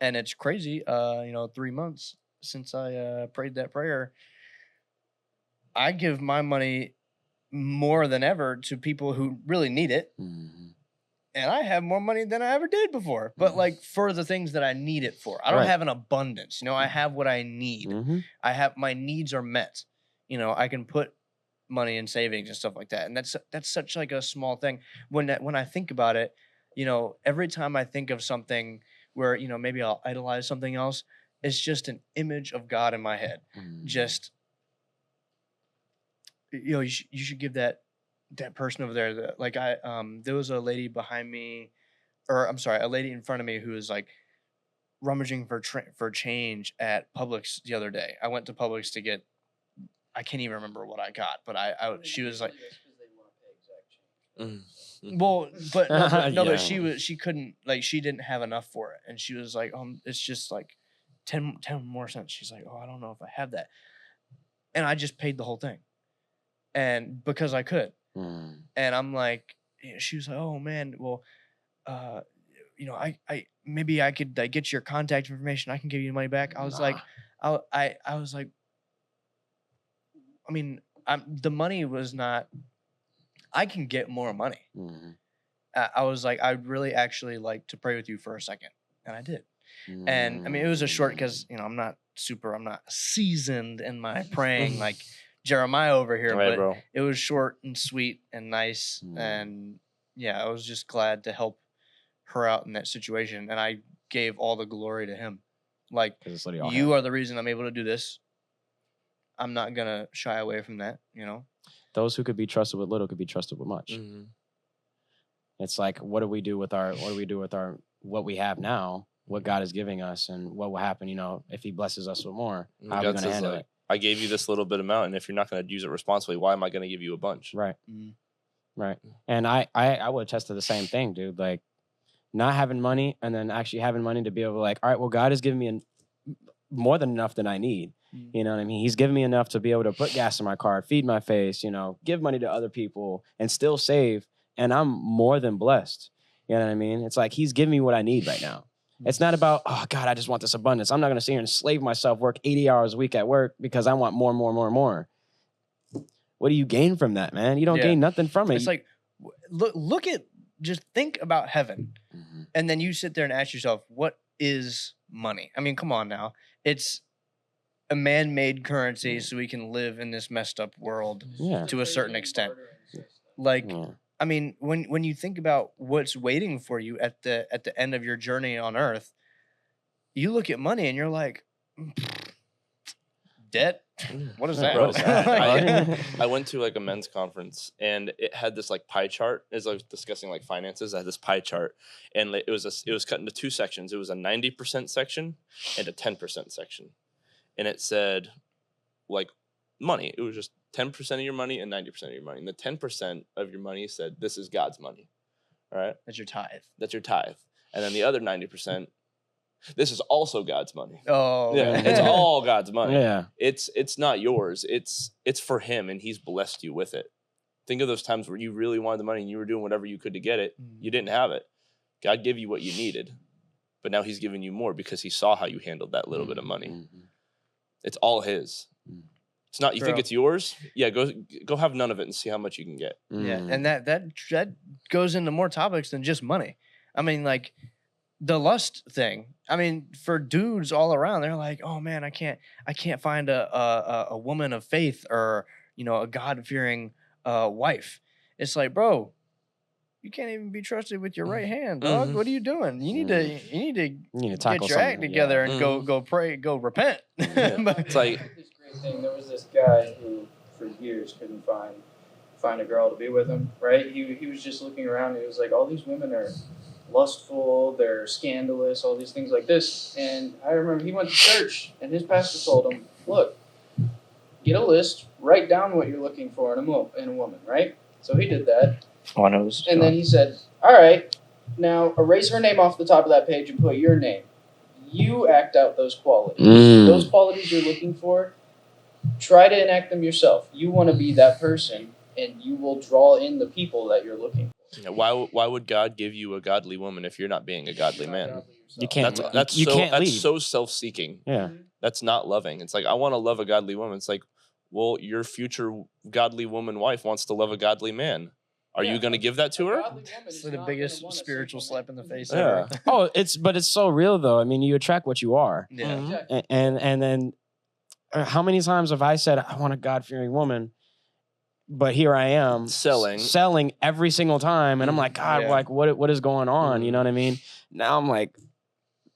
Speaker 2: And it's crazy. 3 months since I prayed that prayer, I give my money more than ever to people who really need it.
Speaker 1: Mm-hmm.
Speaker 2: And I have more money than I ever did before. But like for the things that I need it for. I don't have an abundance. I have what I need.
Speaker 1: Mm-hmm.
Speaker 2: My needs are met. I can put money in savings and stuff like that. And that's such like a small thing. When I think about it, every time I think of something where, maybe I'll idolize something else, it's just an image of God in my head.
Speaker 1: Mm-hmm.
Speaker 2: Just, you should give that person over there, there was a lady behind me, or I'm sorry, a lady in front of me who was like rummaging for change at Publix the other day. I went to Publix to get, I can't even remember what I got, but she was like, well, but no, but she couldn't, like, she didn't have enough for it, and she was like, it's just like 10 more cents. She's like, I don't know if I have that, and I just paid the whole thing, and because I could. And I'm like, she was like, oh man, well, I maybe I could get your contact information. I can give you the money back. I was like, I was like, I mean, the money was not, I can get more money.
Speaker 1: Mm-hmm.
Speaker 2: I was like, I'd really actually like to pray with you for a second. And I did. And I mean, it was a short, because, I'm not seasoned in my praying like Jeremiah over here,
Speaker 3: right,
Speaker 2: but
Speaker 3: bro.
Speaker 2: It was short and sweet and nice. And yeah, I was just glad to help her out in that situation. And I gave all the glory to him. Like, you are the reason I'm able to do this. I'm not going to shy away from that,
Speaker 1: Those who could be trusted with little could be trusted with much.
Speaker 3: Mm-hmm.
Speaker 1: It's like, what do we do with what we have now, what God is giving us, and what will happen, if he blesses us with more? How are we going to handle it?
Speaker 3: I gave you this little bit amount, and if you're not going to use it responsibly, why am I going to give you a bunch?
Speaker 1: Right. Mm-hmm. Right. And I would attest to the same thing, dude. Like, not having money and then actually having money to be able to, like, all right, well, God has given me more than enough than I need. You know what I mean? He's given me enough to be able to put gas in my car, feed my face, give money to other people and still save. And I'm more than blessed. You know what I mean? It's like, he's giving me what I need right now. It's not about, oh God, I just want this abundance. I'm not going to sit here and slave myself, work 80 hours a week at work because I want more. What do you gain from that, man? You don't gain nothing from it.
Speaker 2: It's like, look at, just think about heaven. Mm-hmm. And then you sit there and ask yourself, what is money? I mean, come on now. It's a man-made currency so we can live in this messed up world to a certain extent. Like, I mean, when you think about what's waiting for you at the end of your journey on Earth, you look at money and you're like, debt? What is that?
Speaker 3: Bro, I went to like a men's conference, and it had this like pie chart. As I was discussing like finances, I had this pie chart, and it was cut into two sections. It was a 90% section and a 10% section, and it said like money. It was just 10% of your money and 90% of your money. And the 10% of your money said, this is God's money. All right?
Speaker 2: That's your tithe.
Speaker 3: That's your tithe. And then the other 90%, this is also God's money.
Speaker 2: Oh,
Speaker 3: yeah. It's all God's money.
Speaker 1: Yeah.
Speaker 3: It's not yours. It's for him, and he's blessed you with it. Think of those times where you really wanted the money and you were doing whatever you could to get it. You didn't have it. God gave you what you needed. But now he's giving you more because he saw how you handled that little bit of money.
Speaker 1: Mm-hmm.
Speaker 3: It's all his. It's not, you think it's yours? Yeah, go have none of it and see how much you can get.
Speaker 2: Yeah, and that goes into more topics than just money. I mean, like the lust thing. I mean, for dudes all around, they're like, oh man, I can't find a woman of faith or a God-fearing wife. It's like, bro, you can't even be trusted with your right hand, dog. What are you doing? You need to
Speaker 1: tackle
Speaker 2: get your act together and go pray, go repent.
Speaker 3: It's like
Speaker 4: this great thing. There was this guy who for years couldn't find a girl to be with him. Right? He was just looking around. And he was like, all these women are lustful, they're scandalous, all these things like this. And I remember he went to church, and his pastor told him, look, get a list, write down what you're looking for in a woman, right? So he did that.
Speaker 2: Oh, I know this.
Speaker 4: And then he said, all right, now erase her name off the top of that page and put your name. You act out those qualities. Those qualities you're looking for, try to enact them yourself. You want to be that person, and you will draw in the people that you're looking for.
Speaker 3: Yeah, why would God give you a godly woman if you're not being a godly man?
Speaker 1: You can't.
Speaker 3: That's
Speaker 1: you
Speaker 3: so
Speaker 1: can't lead.
Speaker 3: that's so self-seeking.
Speaker 1: Yeah.
Speaker 3: That's not loving. It's like, I want to love a godly woman. It's like, well, your future godly woman wife wants to love a godly man. Are you going to give that to her?
Speaker 2: It's the biggest spiritual slap in the face
Speaker 3: Yeah.
Speaker 2: ever.
Speaker 1: But it's so real though. I mean, you attract what you are.
Speaker 2: Yeah.
Speaker 4: Exactly.
Speaker 1: And then how many times have I said I want a God-fearing woman, but here I am selling every single time, and I'm like, God, like what is going on? You know what I mean? Now I'm like,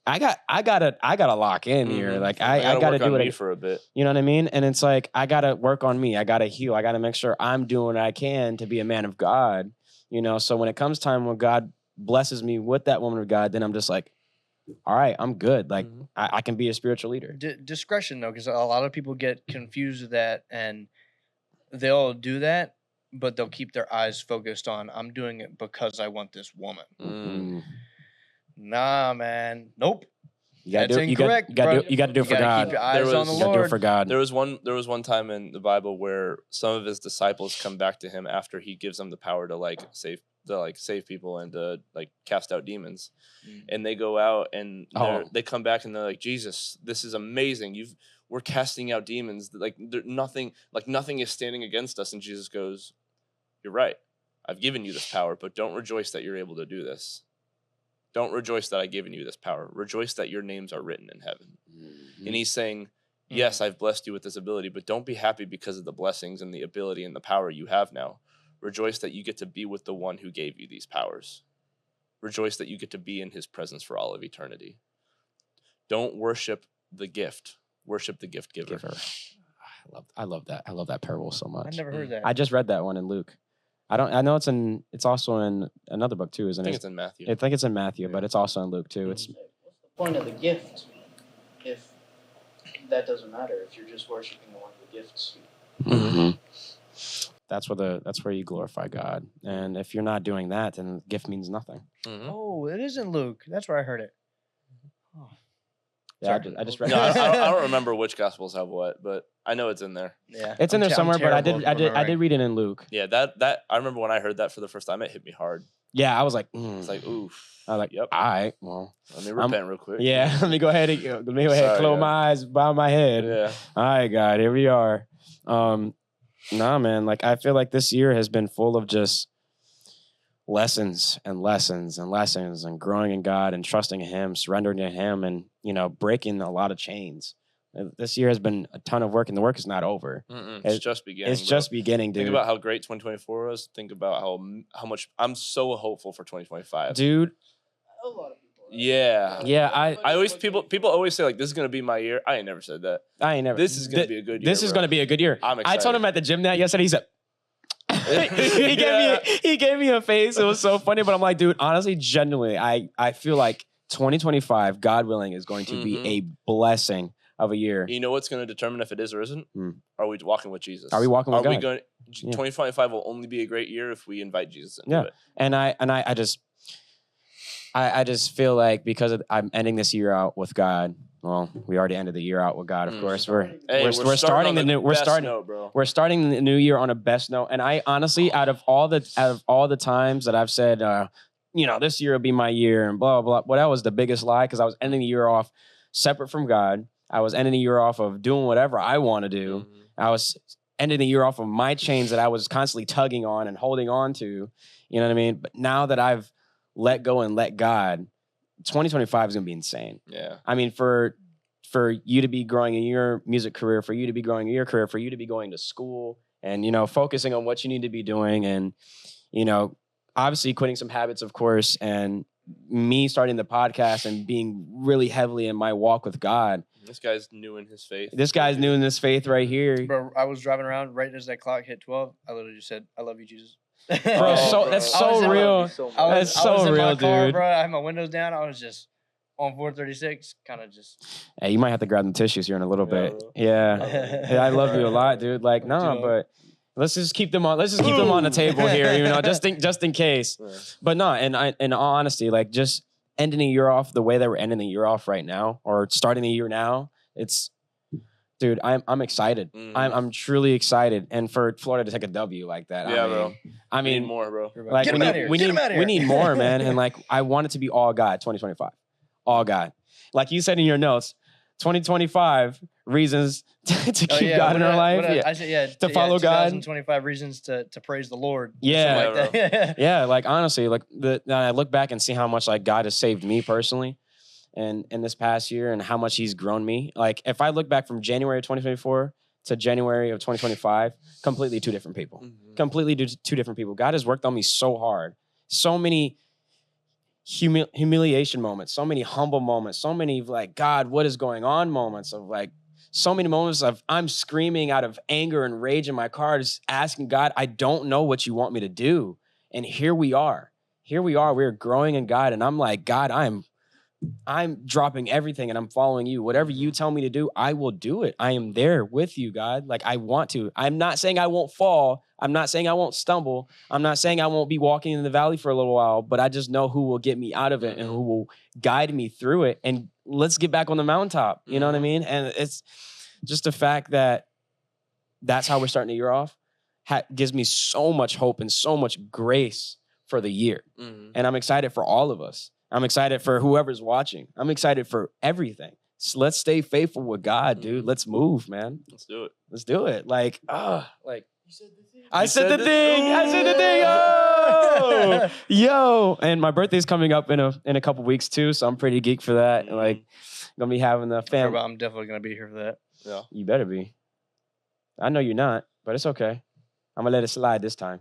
Speaker 1: I gotta lock in here. Like I gotta do it
Speaker 3: for a bit.
Speaker 1: You know what I mean? And it's like, I gotta work on me. I gotta heal. I gotta make sure I'm doing what I can to be a man of God. You know, so when it comes time when God blesses me with that woman of God, then I'm just like, all right, I'm good. Like I can be a spiritual leader.
Speaker 2: Discretion though, because a lot of people get confused with that, and they'll do that, but they'll keep their eyes focused on, I'm doing it because I want this woman. Nah, man. Nope. That's incorrect.
Speaker 1: You got to do it for God.
Speaker 2: Keep your eyes on the Lord.
Speaker 1: Do it for God.
Speaker 3: There was one time in the Bible where some of his disciples come back to him after he gives them the power to save people and to like cast out demons. And they go out and they come back and they're like, Jesus, this is amazing. We're casting out demons. Like nothing is standing against us. And Jesus goes, you're right. I've given you this power, but don't rejoice that you're able to do this. Don't rejoice that I've given you this power. Rejoice that your names are written in heaven. And he's saying, yes, I've blessed you with this ability, but don't be happy because of the blessings and the ability and the power you have now. Rejoice that you get to be with the one who gave you these powers. Rejoice that you get to be in his presence for all of eternity. Don't worship the gift. Worship the gift giver.
Speaker 1: I love that. I love that parable so much.
Speaker 2: I never heard that.
Speaker 1: I just read that one in Luke. I know it's also in another book too, isn't it?
Speaker 3: I think it's in Matthew.
Speaker 1: I think it's in Matthew, but it's also in Luke too.
Speaker 4: What's the point of the gift if that doesn't matter, if you're just worshiping the one who gifts you?
Speaker 1: That's where you glorify God. And if you're not doing that, then the gift means nothing.
Speaker 2: Oh, it is in Luke. That's where I heard it. Oh.
Speaker 1: Yeah, I just read.
Speaker 3: No, I don't remember which gospels have what, but I know it's in there.
Speaker 2: Yeah,
Speaker 1: it's in there somewhere. But I did read it in Luke.
Speaker 3: Yeah, that I remember when I heard that for the first time, it hit me hard.
Speaker 1: Yeah, I was like,
Speaker 3: it's like, oof.
Speaker 1: I was like,
Speaker 3: yep.
Speaker 1: All right, well,
Speaker 3: let me repent real quick.
Speaker 1: Yeah, let me go ahead and close my eyes, bow my head.
Speaker 3: Yeah.
Speaker 1: All right, God, here we are. Nah, man, like I feel like this year has been full of just lessons and lessons and lessons and growing in God and trusting in him, surrendering to him, and breaking a lot of chains. This year has been a ton of work, and the work is not over.
Speaker 3: It's just beginning.
Speaker 1: It's just beginning, dude.
Speaker 3: Think about how great 2024 was. Think about how much I'm so hopeful for 2025,
Speaker 1: dude.
Speaker 4: A lot of people.
Speaker 3: Yeah.
Speaker 1: I
Speaker 3: always people always say like, this is gonna be my year. I ain't never said that.
Speaker 1: This
Speaker 3: is gonna be a good year.
Speaker 1: This is gonna be a good year.
Speaker 3: I'm excited.
Speaker 1: I told him at the gym that yesterday. He said. he gave me a face. It was so funny, but I'm like, dude, honestly, genuinely, I feel like 2025, God willing, is going to be a blessing of a year.
Speaker 3: You know what's going to determine if it is or isn't? Are we walking with Jesus?
Speaker 1: Are we walking with God?
Speaker 3: Are we going? 2025 will only be a great year if we invite Jesus into it.
Speaker 1: And I just feel like because I'm ending this year out with God. Well, we already ended the year out with God, of course. We're starting the new we're starting the new year on a best note. And I honestly, out of all the times that I've said, this year will be my year and blah blah. Well, that was the biggest lie because I was ending the year off separate from God. I was ending the year off of doing whatever I want to do. I was ending the year off of my chains that I was constantly tugging on and holding on to. You know what I mean? But now that I've let go and let God, 2025 is going to be insane.
Speaker 3: Yeah.
Speaker 1: I mean, for you to be growing in your music career, for you to be growing in your career, for you to be going to school and, focusing on what you need to be doing and, obviously quitting some habits, of course, and me starting the podcast and being really heavily in my walk with God.
Speaker 3: This guy's new in his faith.
Speaker 1: This guy's new in this faith right here.
Speaker 2: Bro, I was driving around right as that clock hit 12. I literally just said, "I love you, Jesus."
Speaker 1: Bro,
Speaker 3: bro.
Speaker 1: that's
Speaker 2: I was
Speaker 1: so
Speaker 2: in
Speaker 1: real.
Speaker 2: I was,
Speaker 1: That's
Speaker 2: I
Speaker 1: so
Speaker 2: was in my
Speaker 1: real,
Speaker 2: car,
Speaker 1: dude.
Speaker 2: bro. I had my windows down. I was just on 436, kind of just.
Speaker 1: Hey, you might have to grab them tissues here in a little
Speaker 3: Yeah,
Speaker 1: bit.
Speaker 3: bro.
Speaker 1: Yeah. Hey, I love you a lot, dude. Like, nah, but let's just keep them on. Let's just keep them on the table here, you know, just in case.
Speaker 3: Yeah.
Speaker 1: But no, in all honesty, like just ending the year off the way that we're ending the year off right now, or starting the year now, it's, dude, I'm excited. I'm truly excited, and for Florida to take a W like that,
Speaker 3: Yeah,
Speaker 1: I mean,
Speaker 3: bro.
Speaker 1: I
Speaker 3: We
Speaker 1: mean,
Speaker 3: need more, bro.
Speaker 1: like
Speaker 2: Get him out of here.
Speaker 1: we
Speaker 2: Get
Speaker 1: need
Speaker 2: him out of
Speaker 1: we
Speaker 2: here.
Speaker 1: need more, man, and like I want it to be all God 2025, all God. Like you said in your notes, 2025 reasons to keep God in our life.
Speaker 2: I
Speaker 1: Yeah.
Speaker 2: said,
Speaker 1: To follow God.
Speaker 2: 2025 reasons to praise the Lord.
Speaker 1: Yeah.
Speaker 2: Something like that.
Speaker 1: Yeah, like honestly, like I look back and see how much like God has saved me personally, and in this past year, and how much He's grown me. Like if I look back from January of 2024 to January of 2025, completely two different people. Completely two different people. God has worked on me so hard. So many humiliation moments, so many humble moments, so many like, God, what is going on moments of like, so many moments of I'm screaming out of anger and rage in my car, just asking God, I don't know what you want me to do. And here we are. We're growing in God. And I'm like, God, I'm dropping everything and I'm following you. Whatever you tell me to do, I will do it. I am there with you, God. Like I want to. I'm not saying I won't fall. I'm not saying I won't stumble. I'm not saying I won't be walking in the valley for a little while, but I just know who will get me out of it and who will guide me through it. And let's get back on the mountaintop. You know what I mean? And it's just the fact that that's how we're starting the year off gives me so much hope and so much grace for the year. And I'm excited for all of us. I'm excited for whoever's watching. I'm excited for everything. So let's stay faithful with God, dude. Let's move, man.
Speaker 3: Let's do it.
Speaker 1: Let's do it. Like, like
Speaker 4: You said the thing.
Speaker 1: I said the thing. I said the thing. Oh, yo. And my birthday's coming up in a couple weeks too, so I'm pretty geeked for that. Like, gonna be having the family.
Speaker 2: I'm definitely gonna be here for that.
Speaker 3: Yeah.
Speaker 1: You better be. I know you're not, but it's okay. I'm gonna let it slide this time.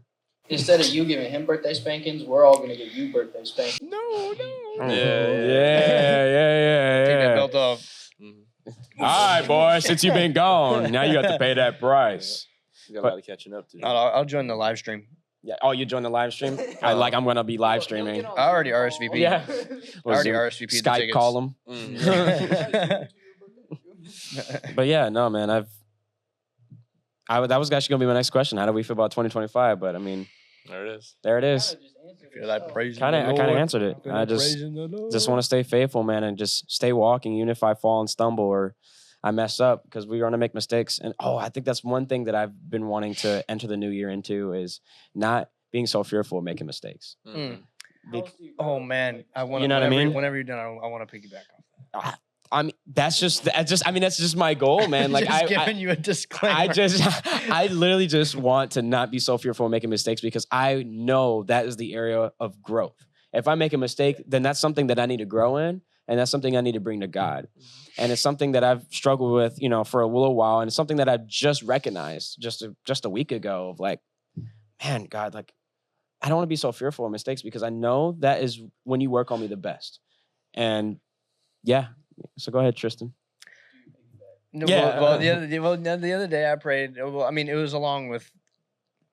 Speaker 4: Instead of you giving him birthday spankings, we're all gonna give you birthday spankings.
Speaker 2: No.
Speaker 1: Yeah.
Speaker 2: Take that belt off.
Speaker 1: All right, boy. Since you've been gone, now you have to pay that price.
Speaker 3: We got a
Speaker 1: But-
Speaker 3: lot of catching up to.
Speaker 2: I'll join the live stream.
Speaker 1: Yeah. Oh, you joined the live stream? I'm gonna be live streaming.
Speaker 2: I already RSVP'd.
Speaker 1: Yeah.
Speaker 2: I already RSVP'd the
Speaker 1: Skype
Speaker 2: tickets.
Speaker 1: call them. But yeah, no, man. That was actually gonna be my next question. How do we feel about 2025? But I mean,
Speaker 3: There it is.
Speaker 1: there it is.
Speaker 2: Feel like praising
Speaker 1: I
Speaker 2: the
Speaker 1: kind of
Speaker 2: Lord.
Speaker 1: answered it.
Speaker 2: Feel
Speaker 1: I
Speaker 2: like
Speaker 1: just
Speaker 2: praising the Lord.
Speaker 1: want to stay faithful, man, and just stay walking, even if I fall and stumble or I mess up, because we're going to make mistakes. And I think that's one thing that I've been wanting to enter the new year into is not being so fearful of making mistakes.
Speaker 2: Oh man, I want.
Speaker 1: You know what I mean?
Speaker 2: Whenever you're done, I want to piggyback off that.
Speaker 1: I mean, that's just my goal, man. Like
Speaker 2: Just giving you a disclaimer.
Speaker 1: I literally just want to not be so fearful of making mistakes because I know that is the area of growth. If I make a mistake, then that's something that I need to grow in, and that's something I need to bring to God. And it's something that I've struggled with, for a little while, and it's something that I've just recognized just a week ago of like, man, God, like, I don't want to be so fearful of mistakes because I know that is when you work on me the best. And yeah, so go ahead, Tristan.
Speaker 2: No,
Speaker 1: Yeah.
Speaker 2: Well, the other day I prayed. Well, I mean, it was along with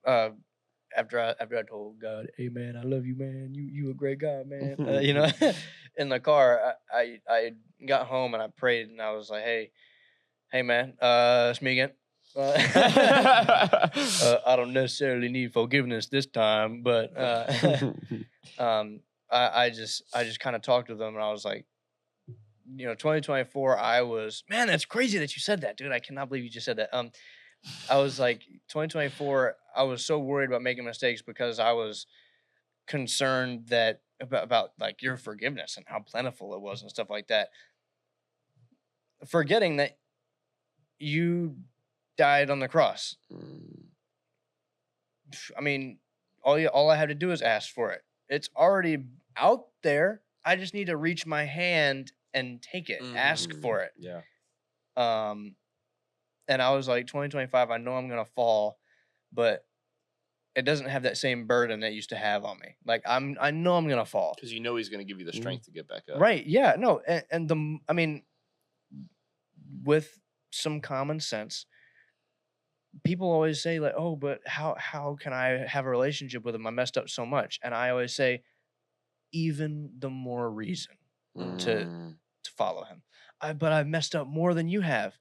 Speaker 2: after I told God, "Hey man, I love you, man. You a great guy, man." In the car, I got home and I prayed and I was like, "Hey man, it's me again. I don't necessarily need forgiveness this time, but I just kind of talked with them and I was like, 2024, man, that's crazy that you said that, dude. I cannot believe you just said that. I was like, 2024, I was so worried about making mistakes because I was concerned that about like your forgiveness and how plentiful it was and stuff like that. Forgetting that you died on the cross. I mean, all I have to do is ask for it. It's already out there. I just need to reach my hand and take it, ask for it.
Speaker 1: Yeah.
Speaker 2: And I was like, 2025, I know I'm going to fall, but it doesn't have that same burden that it used to have on me. Like I know I'm gonna fall.
Speaker 3: Because you know he's going to give you the strength to get back up.
Speaker 2: Right? Yeah. No. I mean, with some common sense, people always say like, "Oh, but how can I have a relationship with him? I messed up so much." And I always say, even the more reason to follow him. But I've messed up more than you have.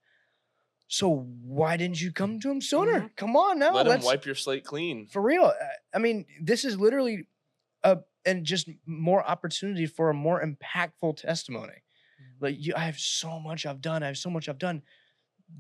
Speaker 2: So why didn't you come to him sooner? Come on now.
Speaker 3: Let him wipe your slate clean.
Speaker 2: For real. I mean, this is literally and just more opportunity for a more impactful testimony. Like I have so much I've done.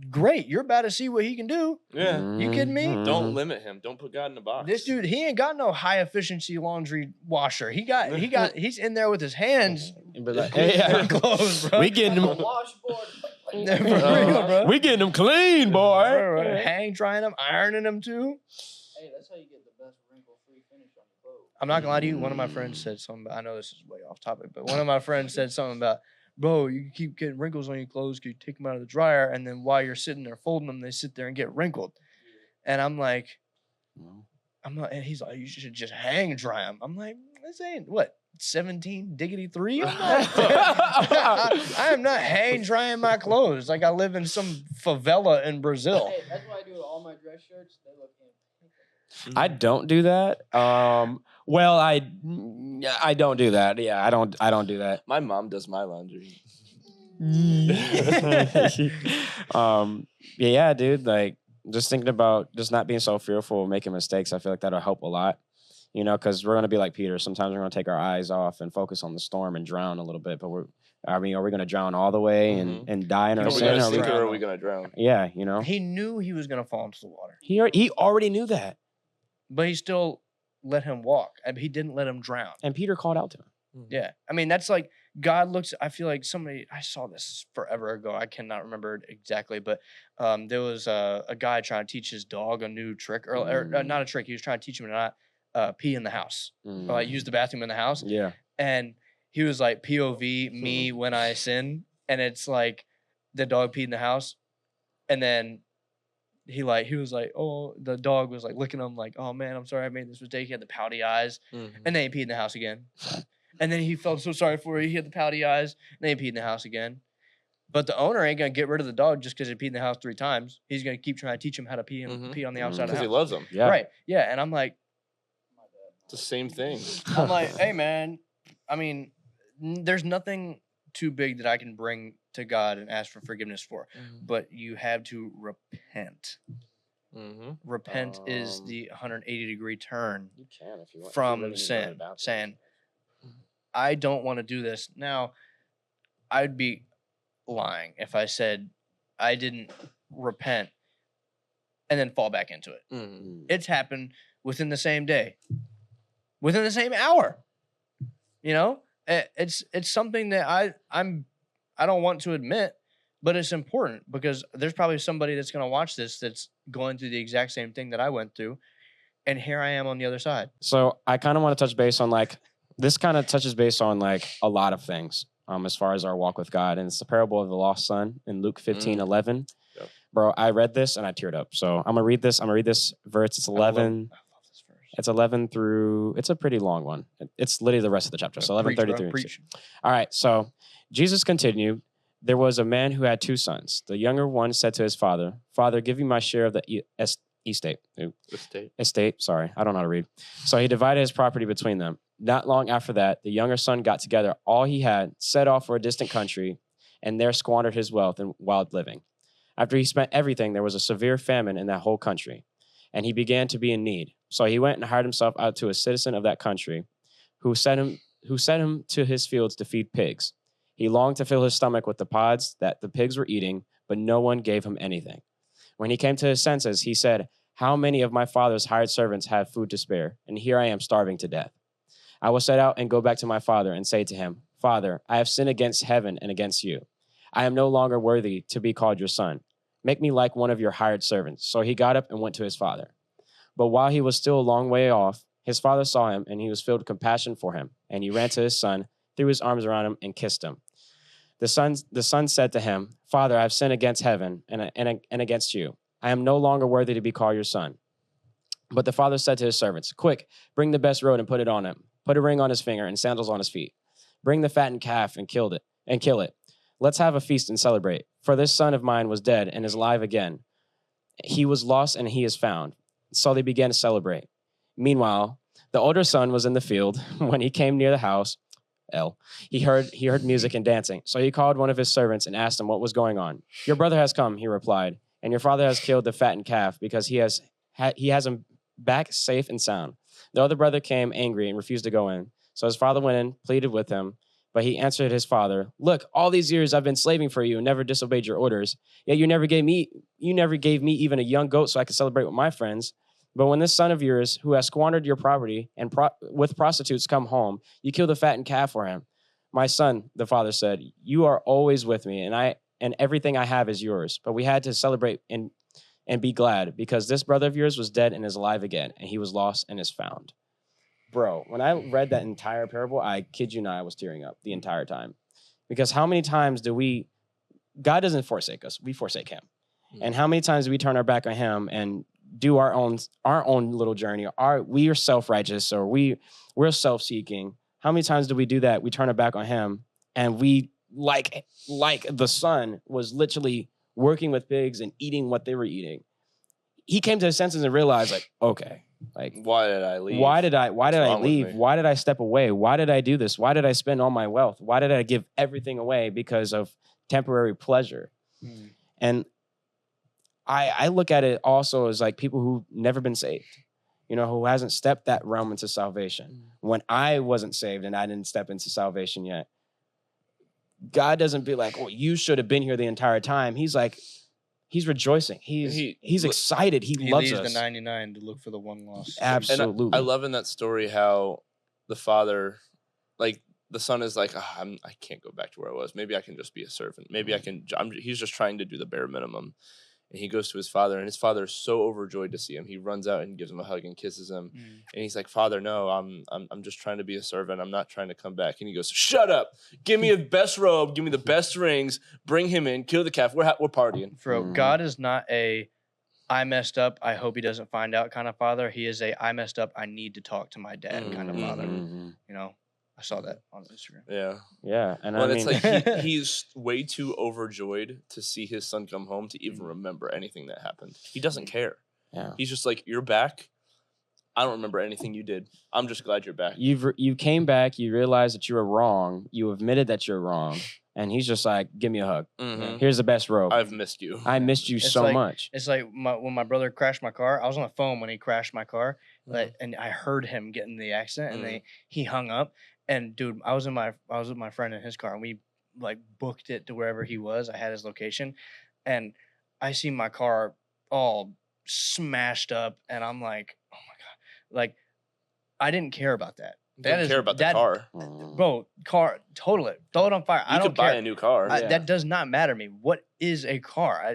Speaker 2: Great. You're about to see what he can do.
Speaker 3: Yeah.
Speaker 2: You kidding me?
Speaker 3: Don't limit him. Don't put God in a box.
Speaker 2: This dude, he ain't got no high efficiency laundry washer. He's in there with his hands.
Speaker 1: But like, hey,
Speaker 2: clothes, bro.
Speaker 1: We getting them.
Speaker 4: Washboard.
Speaker 2: For real, bro.
Speaker 1: We getting them clean, boy.
Speaker 2: Hang drying them, ironing them too.
Speaker 4: Hey, that's how you get the best wrinkle-free finish on your clothes.
Speaker 2: I'm not gonna lie to you. One of my friends said something about, I know this is way off topic, but one of my friends said something about, bro, you keep getting wrinkles on your clothes because you take them out of the dryer, and then while you're sitting there folding them, they sit there and get wrinkled. And I'm like, and he's like, you should just hang dry them. I'm like, this ain't what, 17 diggity 3? I am not hang drying my clothes like I live in some favela in Brazil.
Speaker 4: Hey, that's what I do with all my dress shirts. They look impeccable.
Speaker 1: I don't do that. Well, I don't do that. Yeah, I don't do that.
Speaker 3: My mom does my laundry.
Speaker 1: Yeah, dude. Like, just thinking about just not being so fearful of making mistakes. I feel like that'll help a lot. You know, because we're gonna be like Peter. Sometimes we're gonna take our eyes off and focus on the storm and drown a little bit. But are we gonna drown all the way and die in our sin?
Speaker 3: Or are we gonna drown?
Speaker 1: Yeah, you know.
Speaker 2: He knew he was gonna fall into the water.
Speaker 1: He already knew that.
Speaker 2: But he still let him walk. He didn't let him drown.
Speaker 1: And Peter called out to him.
Speaker 2: Yeah. I mean, that's like God looks, I feel like I saw this forever ago. I cannot remember it exactly, but there was a guy trying to teach his dog a new trick, or not a trick. He was trying to teach him to not pee in the house, or like use the bathroom in the house.
Speaker 1: Yeah.
Speaker 2: And he was like, POV, me when I sin. And it's like the dog peed in the house. And then he was like, oh, the dog was like licking him like, oh man, I'm sorry I made this mistake. He had the pouty eyes. And then he peed in the house again. And then he felt so sorry for it. He had the pouty eyes. And then he peed in the house again. But the owner ain't going to get rid of the dog just because he peed in the house 3 times. He's going to keep trying to teach him how to pee on the outside of the house.
Speaker 3: Because he loves him.
Speaker 1: Yeah.
Speaker 2: Right. Yeah. And I'm like,
Speaker 3: it's the same thing.
Speaker 2: I'm like, hey man, I mean, there's nothing too big that I can bring to God and ask for forgiveness for, but you have to repent. Repent is the 180-degree turn
Speaker 1: You can if you want.
Speaker 2: from sin, saying, I don't want to do this. Now, I'd be lying if I said I didn't repent and then fall back into it. It's happened within the same day, within the same hour. You know, it's something that I don't want to admit, but it's important because there's probably somebody that's going to watch this that's going through the exact same thing that I went through, and here I am on the other side.
Speaker 1: So I kind of want to touch base on this kind of touches base on a lot of things as far as our walk with God, and it's the parable of the lost son in Luke 15:11. Yep. Bro, I read this and I teared up. So I'm gonna read this. Verse. It's 11. I love this verse. It's 11 through. It's a pretty long one. It's literally the rest of the chapter. So 11:33. All right. So Jesus continued. There was a man who had 2 sons. The younger one said to his father, "Father, give me my share of the estate. Sorry, I don't know how to read." So he divided his property between them. Not long after that, the younger son got together all he had, set off for a distant country, and there squandered his wealth in wild living. After he spent everything, there was a severe famine in that whole country, and he began to be in need. So he went and hired himself out to a citizen of that country, who sent him to his fields to feed pigs. He longed to fill his stomach with the pods that the pigs were eating, but no one gave him anything. When he came to his senses, he said, "How many of my father's hired servants have food to spare? And here I am starving to death. I will set out and go back to my father and say to him, 'Father, I have sinned against heaven and against you. I am no longer worthy to be called your son. Make me like one of your hired servants.' So he got up and went to his father. But while he was still a long way off, his father saw him, and he was filled with compassion for him. And he ran to his son, threw his arms around him, and kissed him. The son said to him, 'Father, I have sinned against heaven and against you. I am no longer worthy to be called your son.' But the father said to his servants, quick, bring the best robe and put it on him. Put a ring on his finger and sandals on his feet. Bring the fattened calf and kill it. Let's have a feast and celebrate. For this son of mine was dead and is alive again. He was lost and he is found. So they began to celebrate. Meanwhile, the older son was in the field. When he came near the house, he heard music and dancing. So he called one of his servants and asked him what was going on. Your brother has come, he replied, and your father has killed the fattened calf because he has him back safe and sound. The other brother came angry and refused to go in. So his father went in, pleaded with him, but he answered his father, look, all these years I've been slaving for you and never disobeyed your orders. Yet you never gave me even a young goat so I could celebrate with my friends. But when this son of yours, who has squandered your property and with prostitutes come home, you kill the fattened calf for him. My son, the father said, you are always with me, and everything I have is yours. But we had to celebrate and be glad because this brother of yours was dead and is alive again, and he was lost and is found. Bro, when I read that entire parable, I kid you not, I was tearing up the entire time. Because how many times God doesn't forsake us, we forsake him. And how many times do we turn our back on him and do our own little journey? We are self-righteous, or we're self-seeking. How many times do we do that? We turn our back on him, and we, like the son, was literally working with pigs and eating what they were eating. He came to his senses and realized, like, okay, like,
Speaker 3: why did I leave?
Speaker 1: Why did I leave? Why did I step away? Why did I do this? Why did I spend all my wealth? Why did I give everything away because of temporary pleasure? And I look at it also as like people who've never been saved, who hasn't stepped that realm into salvation. When I wasn't saved and I didn't step into salvation yet, God doesn't be like, oh, you should have been here the entire time. He's like, he's rejoicing. He's excited. He loves us.
Speaker 2: He leaves the 99 to look for the one lost.
Speaker 1: Absolutely.
Speaker 3: And I love in that story how the father, like the son is like, I can't go back to where I was. Maybe I can just be a servant. Maybe I can. He's just trying to do the bare minimum. And he goes to his father, and his father is so overjoyed to see him. He runs out and gives him a hug and kisses him. And he's like, Father, no, I'm just trying to be a servant. I'm not trying to come back. And he goes, shut up. Give me the best robe. Give me the best rings. Bring him in. Kill the calf. We're partying.
Speaker 2: Bro, God is not I messed up, I hope he doesn't find out kind of father. He is I messed up, I need to talk to my dad kind of father. I saw that on Instagram.
Speaker 1: Yeah. And
Speaker 3: it's like he's way too overjoyed to see his son come home to even remember anything that happened. He doesn't care.
Speaker 1: Yeah.
Speaker 3: He's just like, you're back. I don't remember anything you did. I'm just glad you're back.
Speaker 1: You came back. You realized that you were wrong. You admitted that you're wrong. And he's just like, give me a hug. Here's the best robe.
Speaker 3: I've missed you.
Speaker 1: I missed you so much.
Speaker 2: It's like when my brother crashed my car. I was on the phone when he crashed my car, and I heard him get in the accident, and he hung up. And dude, I was with my friend in his car, and we like booked it to wherever he was. I had his location, and I see my car all smashed up, and I'm like, oh my god, like I didn't care about that.
Speaker 3: Didn't care about the car,
Speaker 2: bro. Car, total it, throw it on fire. I don't
Speaker 3: care. Buy a new car.
Speaker 2: That does not matter to me. What is a car?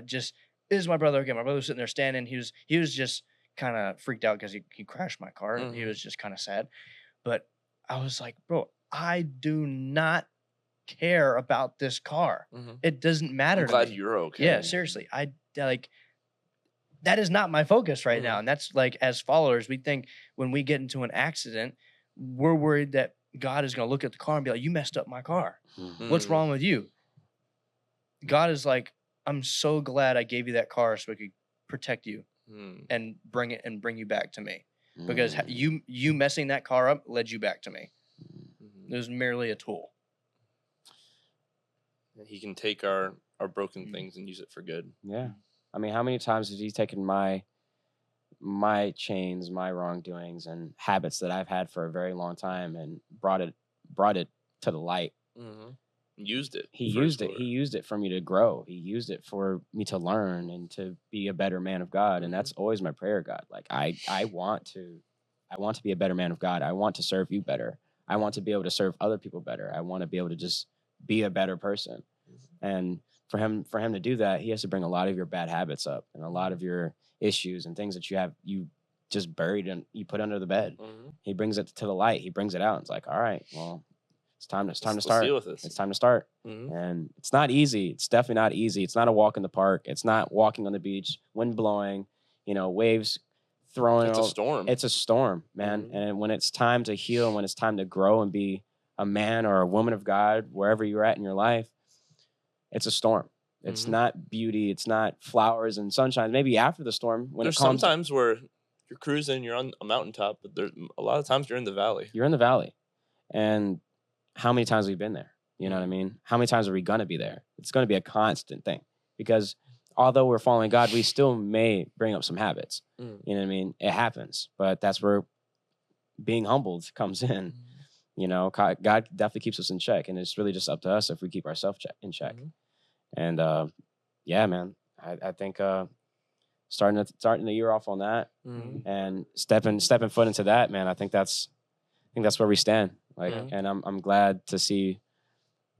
Speaker 2: Is my brother okay? My brother was sitting there standing. He was just kind of freaked out because he crashed my car. He was just kind of sad, but I was like, bro, I do not care about this car. It doesn't matter.
Speaker 3: I'm glad you're okay.
Speaker 2: Yeah, seriously. I like that is not my focus right now. And that's like, as followers, we think when we get into an accident, we're worried that God is going to look at the car and be like, you messed up my car. What's wrong with you? God is like, I'm so glad I gave you that car so I could protect you and bring you back to me. Because you messing that car up led you back to me. It was merely a tool.
Speaker 3: He can take our broken things and use it for good.
Speaker 1: Yeah. I mean, how many times has he taken my chains, my wrongdoings, and habits that I've had for a very long time and brought it to the light?
Speaker 3: Used it.
Speaker 1: He used it. He used it for me to grow. He used it for me to learn and to be a better man of God. And that's always my prayer, God. Like I want to be a better man of God. I want to serve you better. I want to be able to serve other people better. I want to be able to just be a better person. And for him to do that, he has to bring a lot of your bad habits up and a lot of your issues and things that you just buried and you put under the bed. He brings it to the light. He brings it out. It's like, all right, well, it's time to start.
Speaker 3: Deal with this.
Speaker 1: It's time to start. And it's not easy. It's definitely not easy. It's not a walk in the park. It's not walking on the beach, wind blowing, waves throwing.
Speaker 3: It's a storm.
Speaker 1: It's a storm, man. And when it's time to heal, when it's time to grow and be a man or a woman of God, wherever you're at in your life, it's a storm. It's not beauty. It's not flowers and sunshine. Maybe after the storm, when
Speaker 3: there's
Speaker 1: it comes,
Speaker 3: sometimes where you're cruising, you're on a mountaintop, but there's a lot of times you're in the valley.
Speaker 1: You're in the valley, and how many times have we been there? You know what I mean? How many times are we gonna be there? It's gonna be a constant thing because although we're following God, we still may bring up some habits. You know what I mean? It happens, but that's where being humbled comes in. You know, God definitely keeps us in check, and it's really just up to us if we keep ourselves in check. And yeah, man, I think starting the year off on that and stepping foot into that, man, I think that's where we stand. Like, and I'm glad to see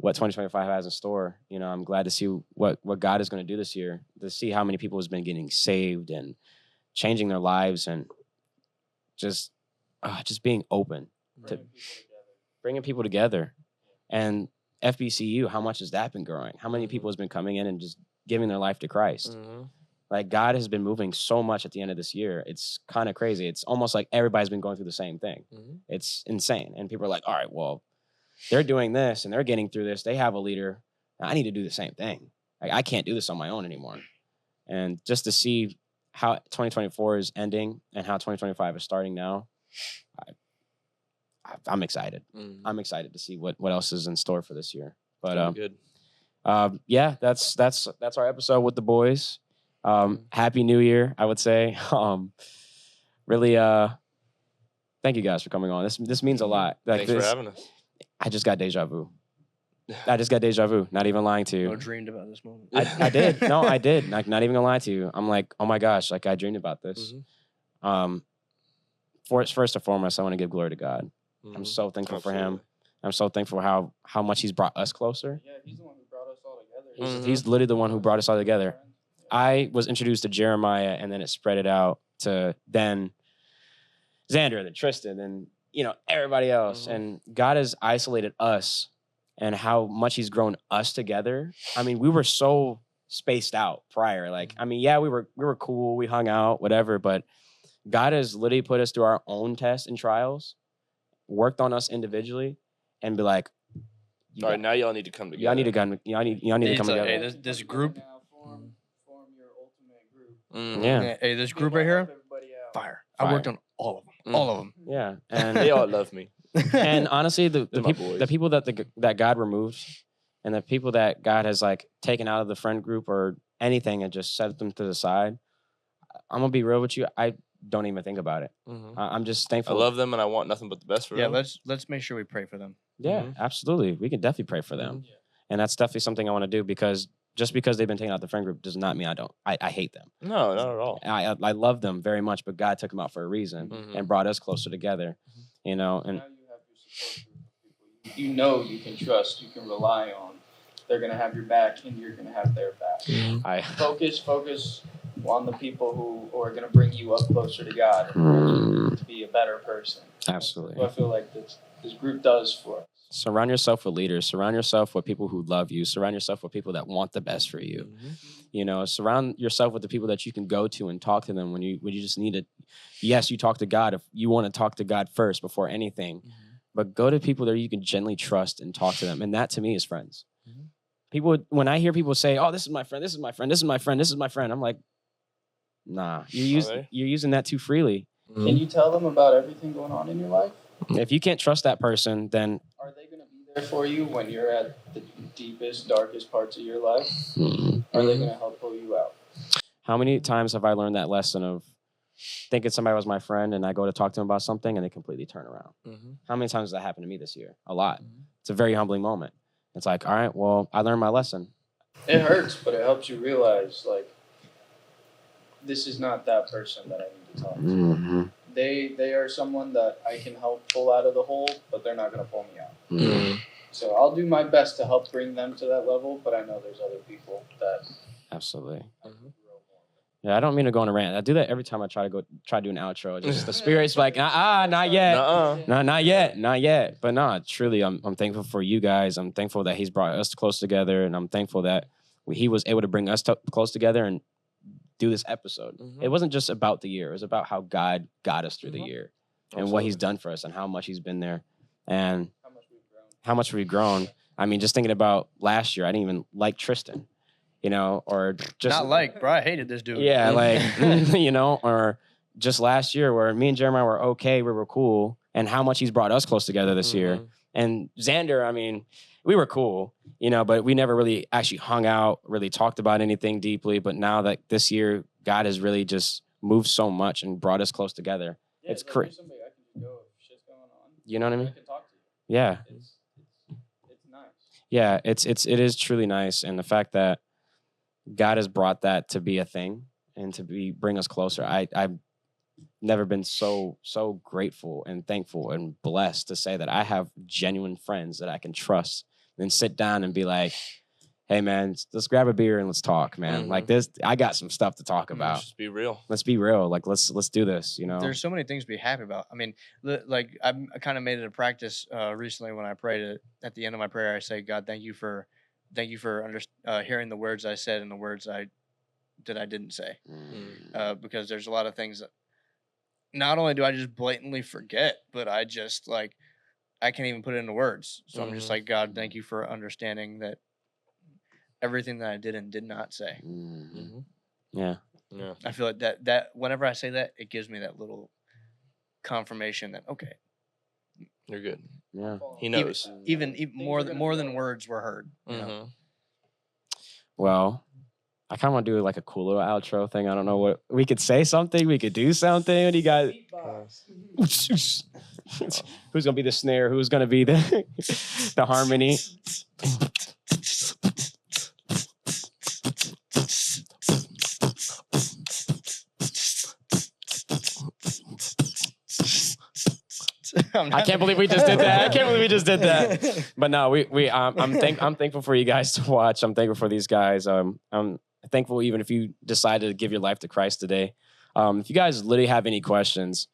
Speaker 1: what 2025 has in store. You know, I'm glad to see what God is going to do this year, to see how many people has been getting saved and changing their lives and just being open to bringing people together. And FBCU, how much has that been growing? How many people has been coming in and just giving their life to Christ? Like, God has been moving so much at the end of this year. It's kind of crazy. It's almost like everybody's been going through the same thing. It's insane. And people are like, all right, well, they're doing this and they're getting through this. They have a leader. I need to do the same thing. Like, I can't do this on my own anymore. And just to see how 2024 is ending and how 2025 is starting now, I'm excited. I'm excited to see what else is in store for this year. But
Speaker 3: good.
Speaker 1: Yeah, that's our episode with the boys. Happy New Year, I would say. Really, thank you guys for coming on. This means a lot. Like,
Speaker 3: Thanks for having us.
Speaker 1: I just got deja vu. Not even lying to you.
Speaker 2: I dreamed about this moment.
Speaker 1: I did. No, I did. Like, not even gonna lie to you. I'm like, oh my gosh, like I dreamed about this. First and foremost, I want to give glory to God. I'm so thankful for him. I'm so thankful for how much he's brought us closer.
Speaker 4: Yeah, he's the one who brought us all together.
Speaker 1: He's literally the one who brought us all together. I was introduced to Jeremiah, and then it spread it out to then Xander, then Tristan, and everybody else. And God has isolated us, and how much he's grown us together. I mean, we were so spaced out prior. Like, I mean, yeah, we were cool, we hung out, whatever, but God has literally put us through our own tests and trials, worked on us individually, and be like,
Speaker 3: all right, now y'all need to come together.
Speaker 1: Y'all need to come together.
Speaker 2: Hey, this group.
Speaker 4: Form your ultimate group.
Speaker 1: Yeah.
Speaker 2: Hey, this group right here, fire. I worked on all of them. All of them.
Speaker 1: Yeah. And
Speaker 3: they all love me.
Speaker 1: And honestly, the
Speaker 3: boys.
Speaker 1: people that God removed, and the people that God has like taken out of the friend group or anything and just set them to the side, I'm gonna be real with you. I don't even think about it. I'm just thankful.
Speaker 3: I love them, and I want nothing but the best for them.
Speaker 2: Yeah, let's make sure we pray for them.
Speaker 1: Yeah, absolutely. We can definitely pray for them, and that's definitely something I want to do, because just because they've been taken out the friend group does not mean I hate them.
Speaker 3: No, not at all.
Speaker 1: I love them very much, but God took them out for a reason and brought us closer together. And
Speaker 4: Now you have your support group of people you know you can trust, you can rely on. They're gonna have your back, and you're gonna have their back. Focus on the people who are gonna bring you up closer to God and to be a better person.
Speaker 1: Absolutely.
Speaker 4: So I feel like this group does for us.
Speaker 1: Surround yourself with leaders. Surround yourself with people who love you. Surround yourself with people that want the best for you. Surround yourself with the people that you can go to and talk to them when you just need it. Yes, you talk to God if you want to talk to God first before anything, but go to people that you can gently trust and talk to them. And that to me is friends. People, when I hear people say, "Oh, this is my friend. This is my friend. This is my friend. This is my friend," I'm like, nah, you're using that too freely.
Speaker 4: Can you tell them about everything going on in your life?
Speaker 1: If you can't trust that person, then
Speaker 4: are they going to be there for you when you're at the deepest, darkest parts of your life? Are they going to help pull you out?
Speaker 1: How many times have I learned that lesson of thinking somebody was my friend and I go to talk to them about something and they completely turn around? How many times has that happened to me this year? A lot. It's a very humbling moment. It's like, all right, well, I learned my lesson.
Speaker 4: It hurts, but it helps you realize, like, this is not that person that I need to talk to. They are someone that I can help pull out of the hole, but they're not going to pull me out. So I'll do my best to help bring them to that level, but I know there's other people that...
Speaker 1: Absolutely. Yeah, I don't mean to go on a rant. I do that every time I try to do an outro. Just the spirit's like, not yet. Not yet. But no, truly, I'm thankful for you guys. I'm thankful that he's brought us close together, and I'm thankful that he was able to bring us close together and do this episode. It wasn't just about the year. It was about how God got us through the year and what he's done for us and how much he's been there and how much we've grown. I mean, just thinking about last year, I didn't even like Tristan, you know, or just
Speaker 2: not like, bro, I hated this dude.
Speaker 1: Yeah, like, you know, or just last year where me and Jeremiah were okay, we were cool, and how much he's brought us close together this year. And Xander, I mean, we were cool, you know, but we never really actually hung out, really talked about anything deeply. But now that this year, God has really just moved so much and brought us close together.
Speaker 4: Yeah,
Speaker 1: it's
Speaker 4: crazy. Somebody I can just go if shit's going on.
Speaker 1: You know what I mean?
Speaker 4: I can talk to you.
Speaker 1: Yeah.
Speaker 4: It's nice.
Speaker 1: Yeah, it is truly nice. And the fact that God has brought that to be a thing and to bring us closer. I've never been so grateful and thankful and blessed to say that I have genuine friends that I can trust and sit down and be like, hey man, let's grab a beer and let's talk, man. Like this, I got some stuff to talk about.
Speaker 3: Let's just be real.
Speaker 1: Let's be real. Like let's do this, you know.
Speaker 2: There's so many things to be happy about. I mean, like I kind of made it a practice recently when I prayed at the end of my prayer. I say, God, thank you for hearing the words I said and the words that I didn't say, because there's a lot of things that not only do I just blatantly forget, but I just like I can't even put it into words. So I'm just like, God, thank you for understanding that everything that I did and did not say.
Speaker 1: Yeah.
Speaker 2: I feel like that whenever I say that, it gives me that little confirmation that okay,
Speaker 3: you're good.
Speaker 1: Yeah.
Speaker 3: He knows.
Speaker 2: Even more than words were heard. You know?
Speaker 1: Well, I kind of want to do like a cool little outro thing. I don't know what we could say something. We could do something. What do you guys? Who's gonna be the snare? Who's gonna be the the harmony? I can't believe we just did that. But no, I'm thankful for you guys to watch. I'm thankful for these guys. I'm thankful even if you decided to give your life to Christ today. If you guys literally have any questions,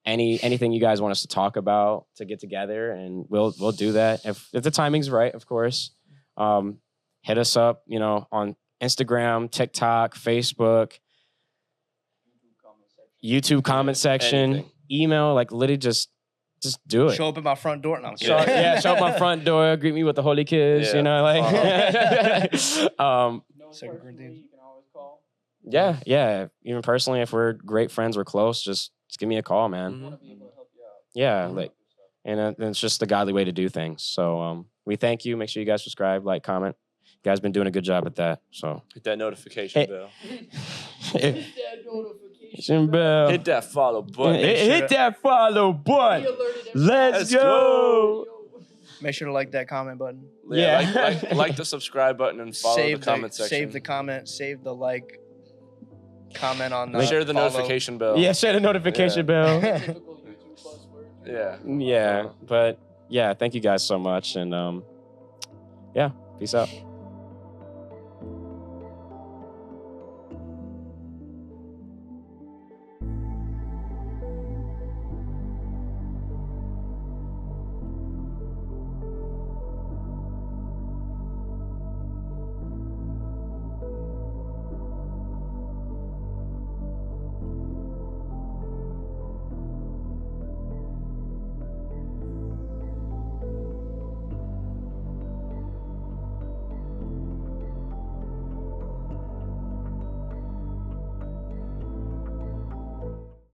Speaker 1: anything you guys want us to talk about, to get together, and we'll do that if the timing's right, of course. Hit us up, you know, on Instagram, TikTok, Facebook, YouTube comment section,
Speaker 3: Anything.
Speaker 1: email, like literally just do it.
Speaker 2: Show up at my front door. No, I'm kidding.
Speaker 1: Show up my front door, greet me with the holy kiss, you know, like
Speaker 4: No,
Speaker 2: Second Corinthians.
Speaker 4: you can always call.
Speaker 1: yeah. Even personally, if we're great friends, we're close, just give me a call, man.
Speaker 4: I want to be able to help you out.
Speaker 1: Yeah, like, and it's just the godly way to do things. So we thank you. Make sure you guys subscribe, like, comment. You guys been doing a good job at that. So
Speaker 3: Hit that notification bell.
Speaker 4: Hit that notification
Speaker 1: bell.
Speaker 3: Hit that follow button.
Speaker 1: Hit that follow button. Let's go.
Speaker 2: Make sure to like that comment button.
Speaker 1: Yeah.
Speaker 3: Like the subscribe button and follow the comment section.
Speaker 2: Save the comment. Save the like. Comment on the
Speaker 3: Share the
Speaker 2: follow.
Speaker 3: notification bell.
Speaker 1: Yeah, share the notification bell.
Speaker 4: Typical YouTube buzzword.
Speaker 1: Yeah, but yeah, thank you guys so much, and yeah, peace out.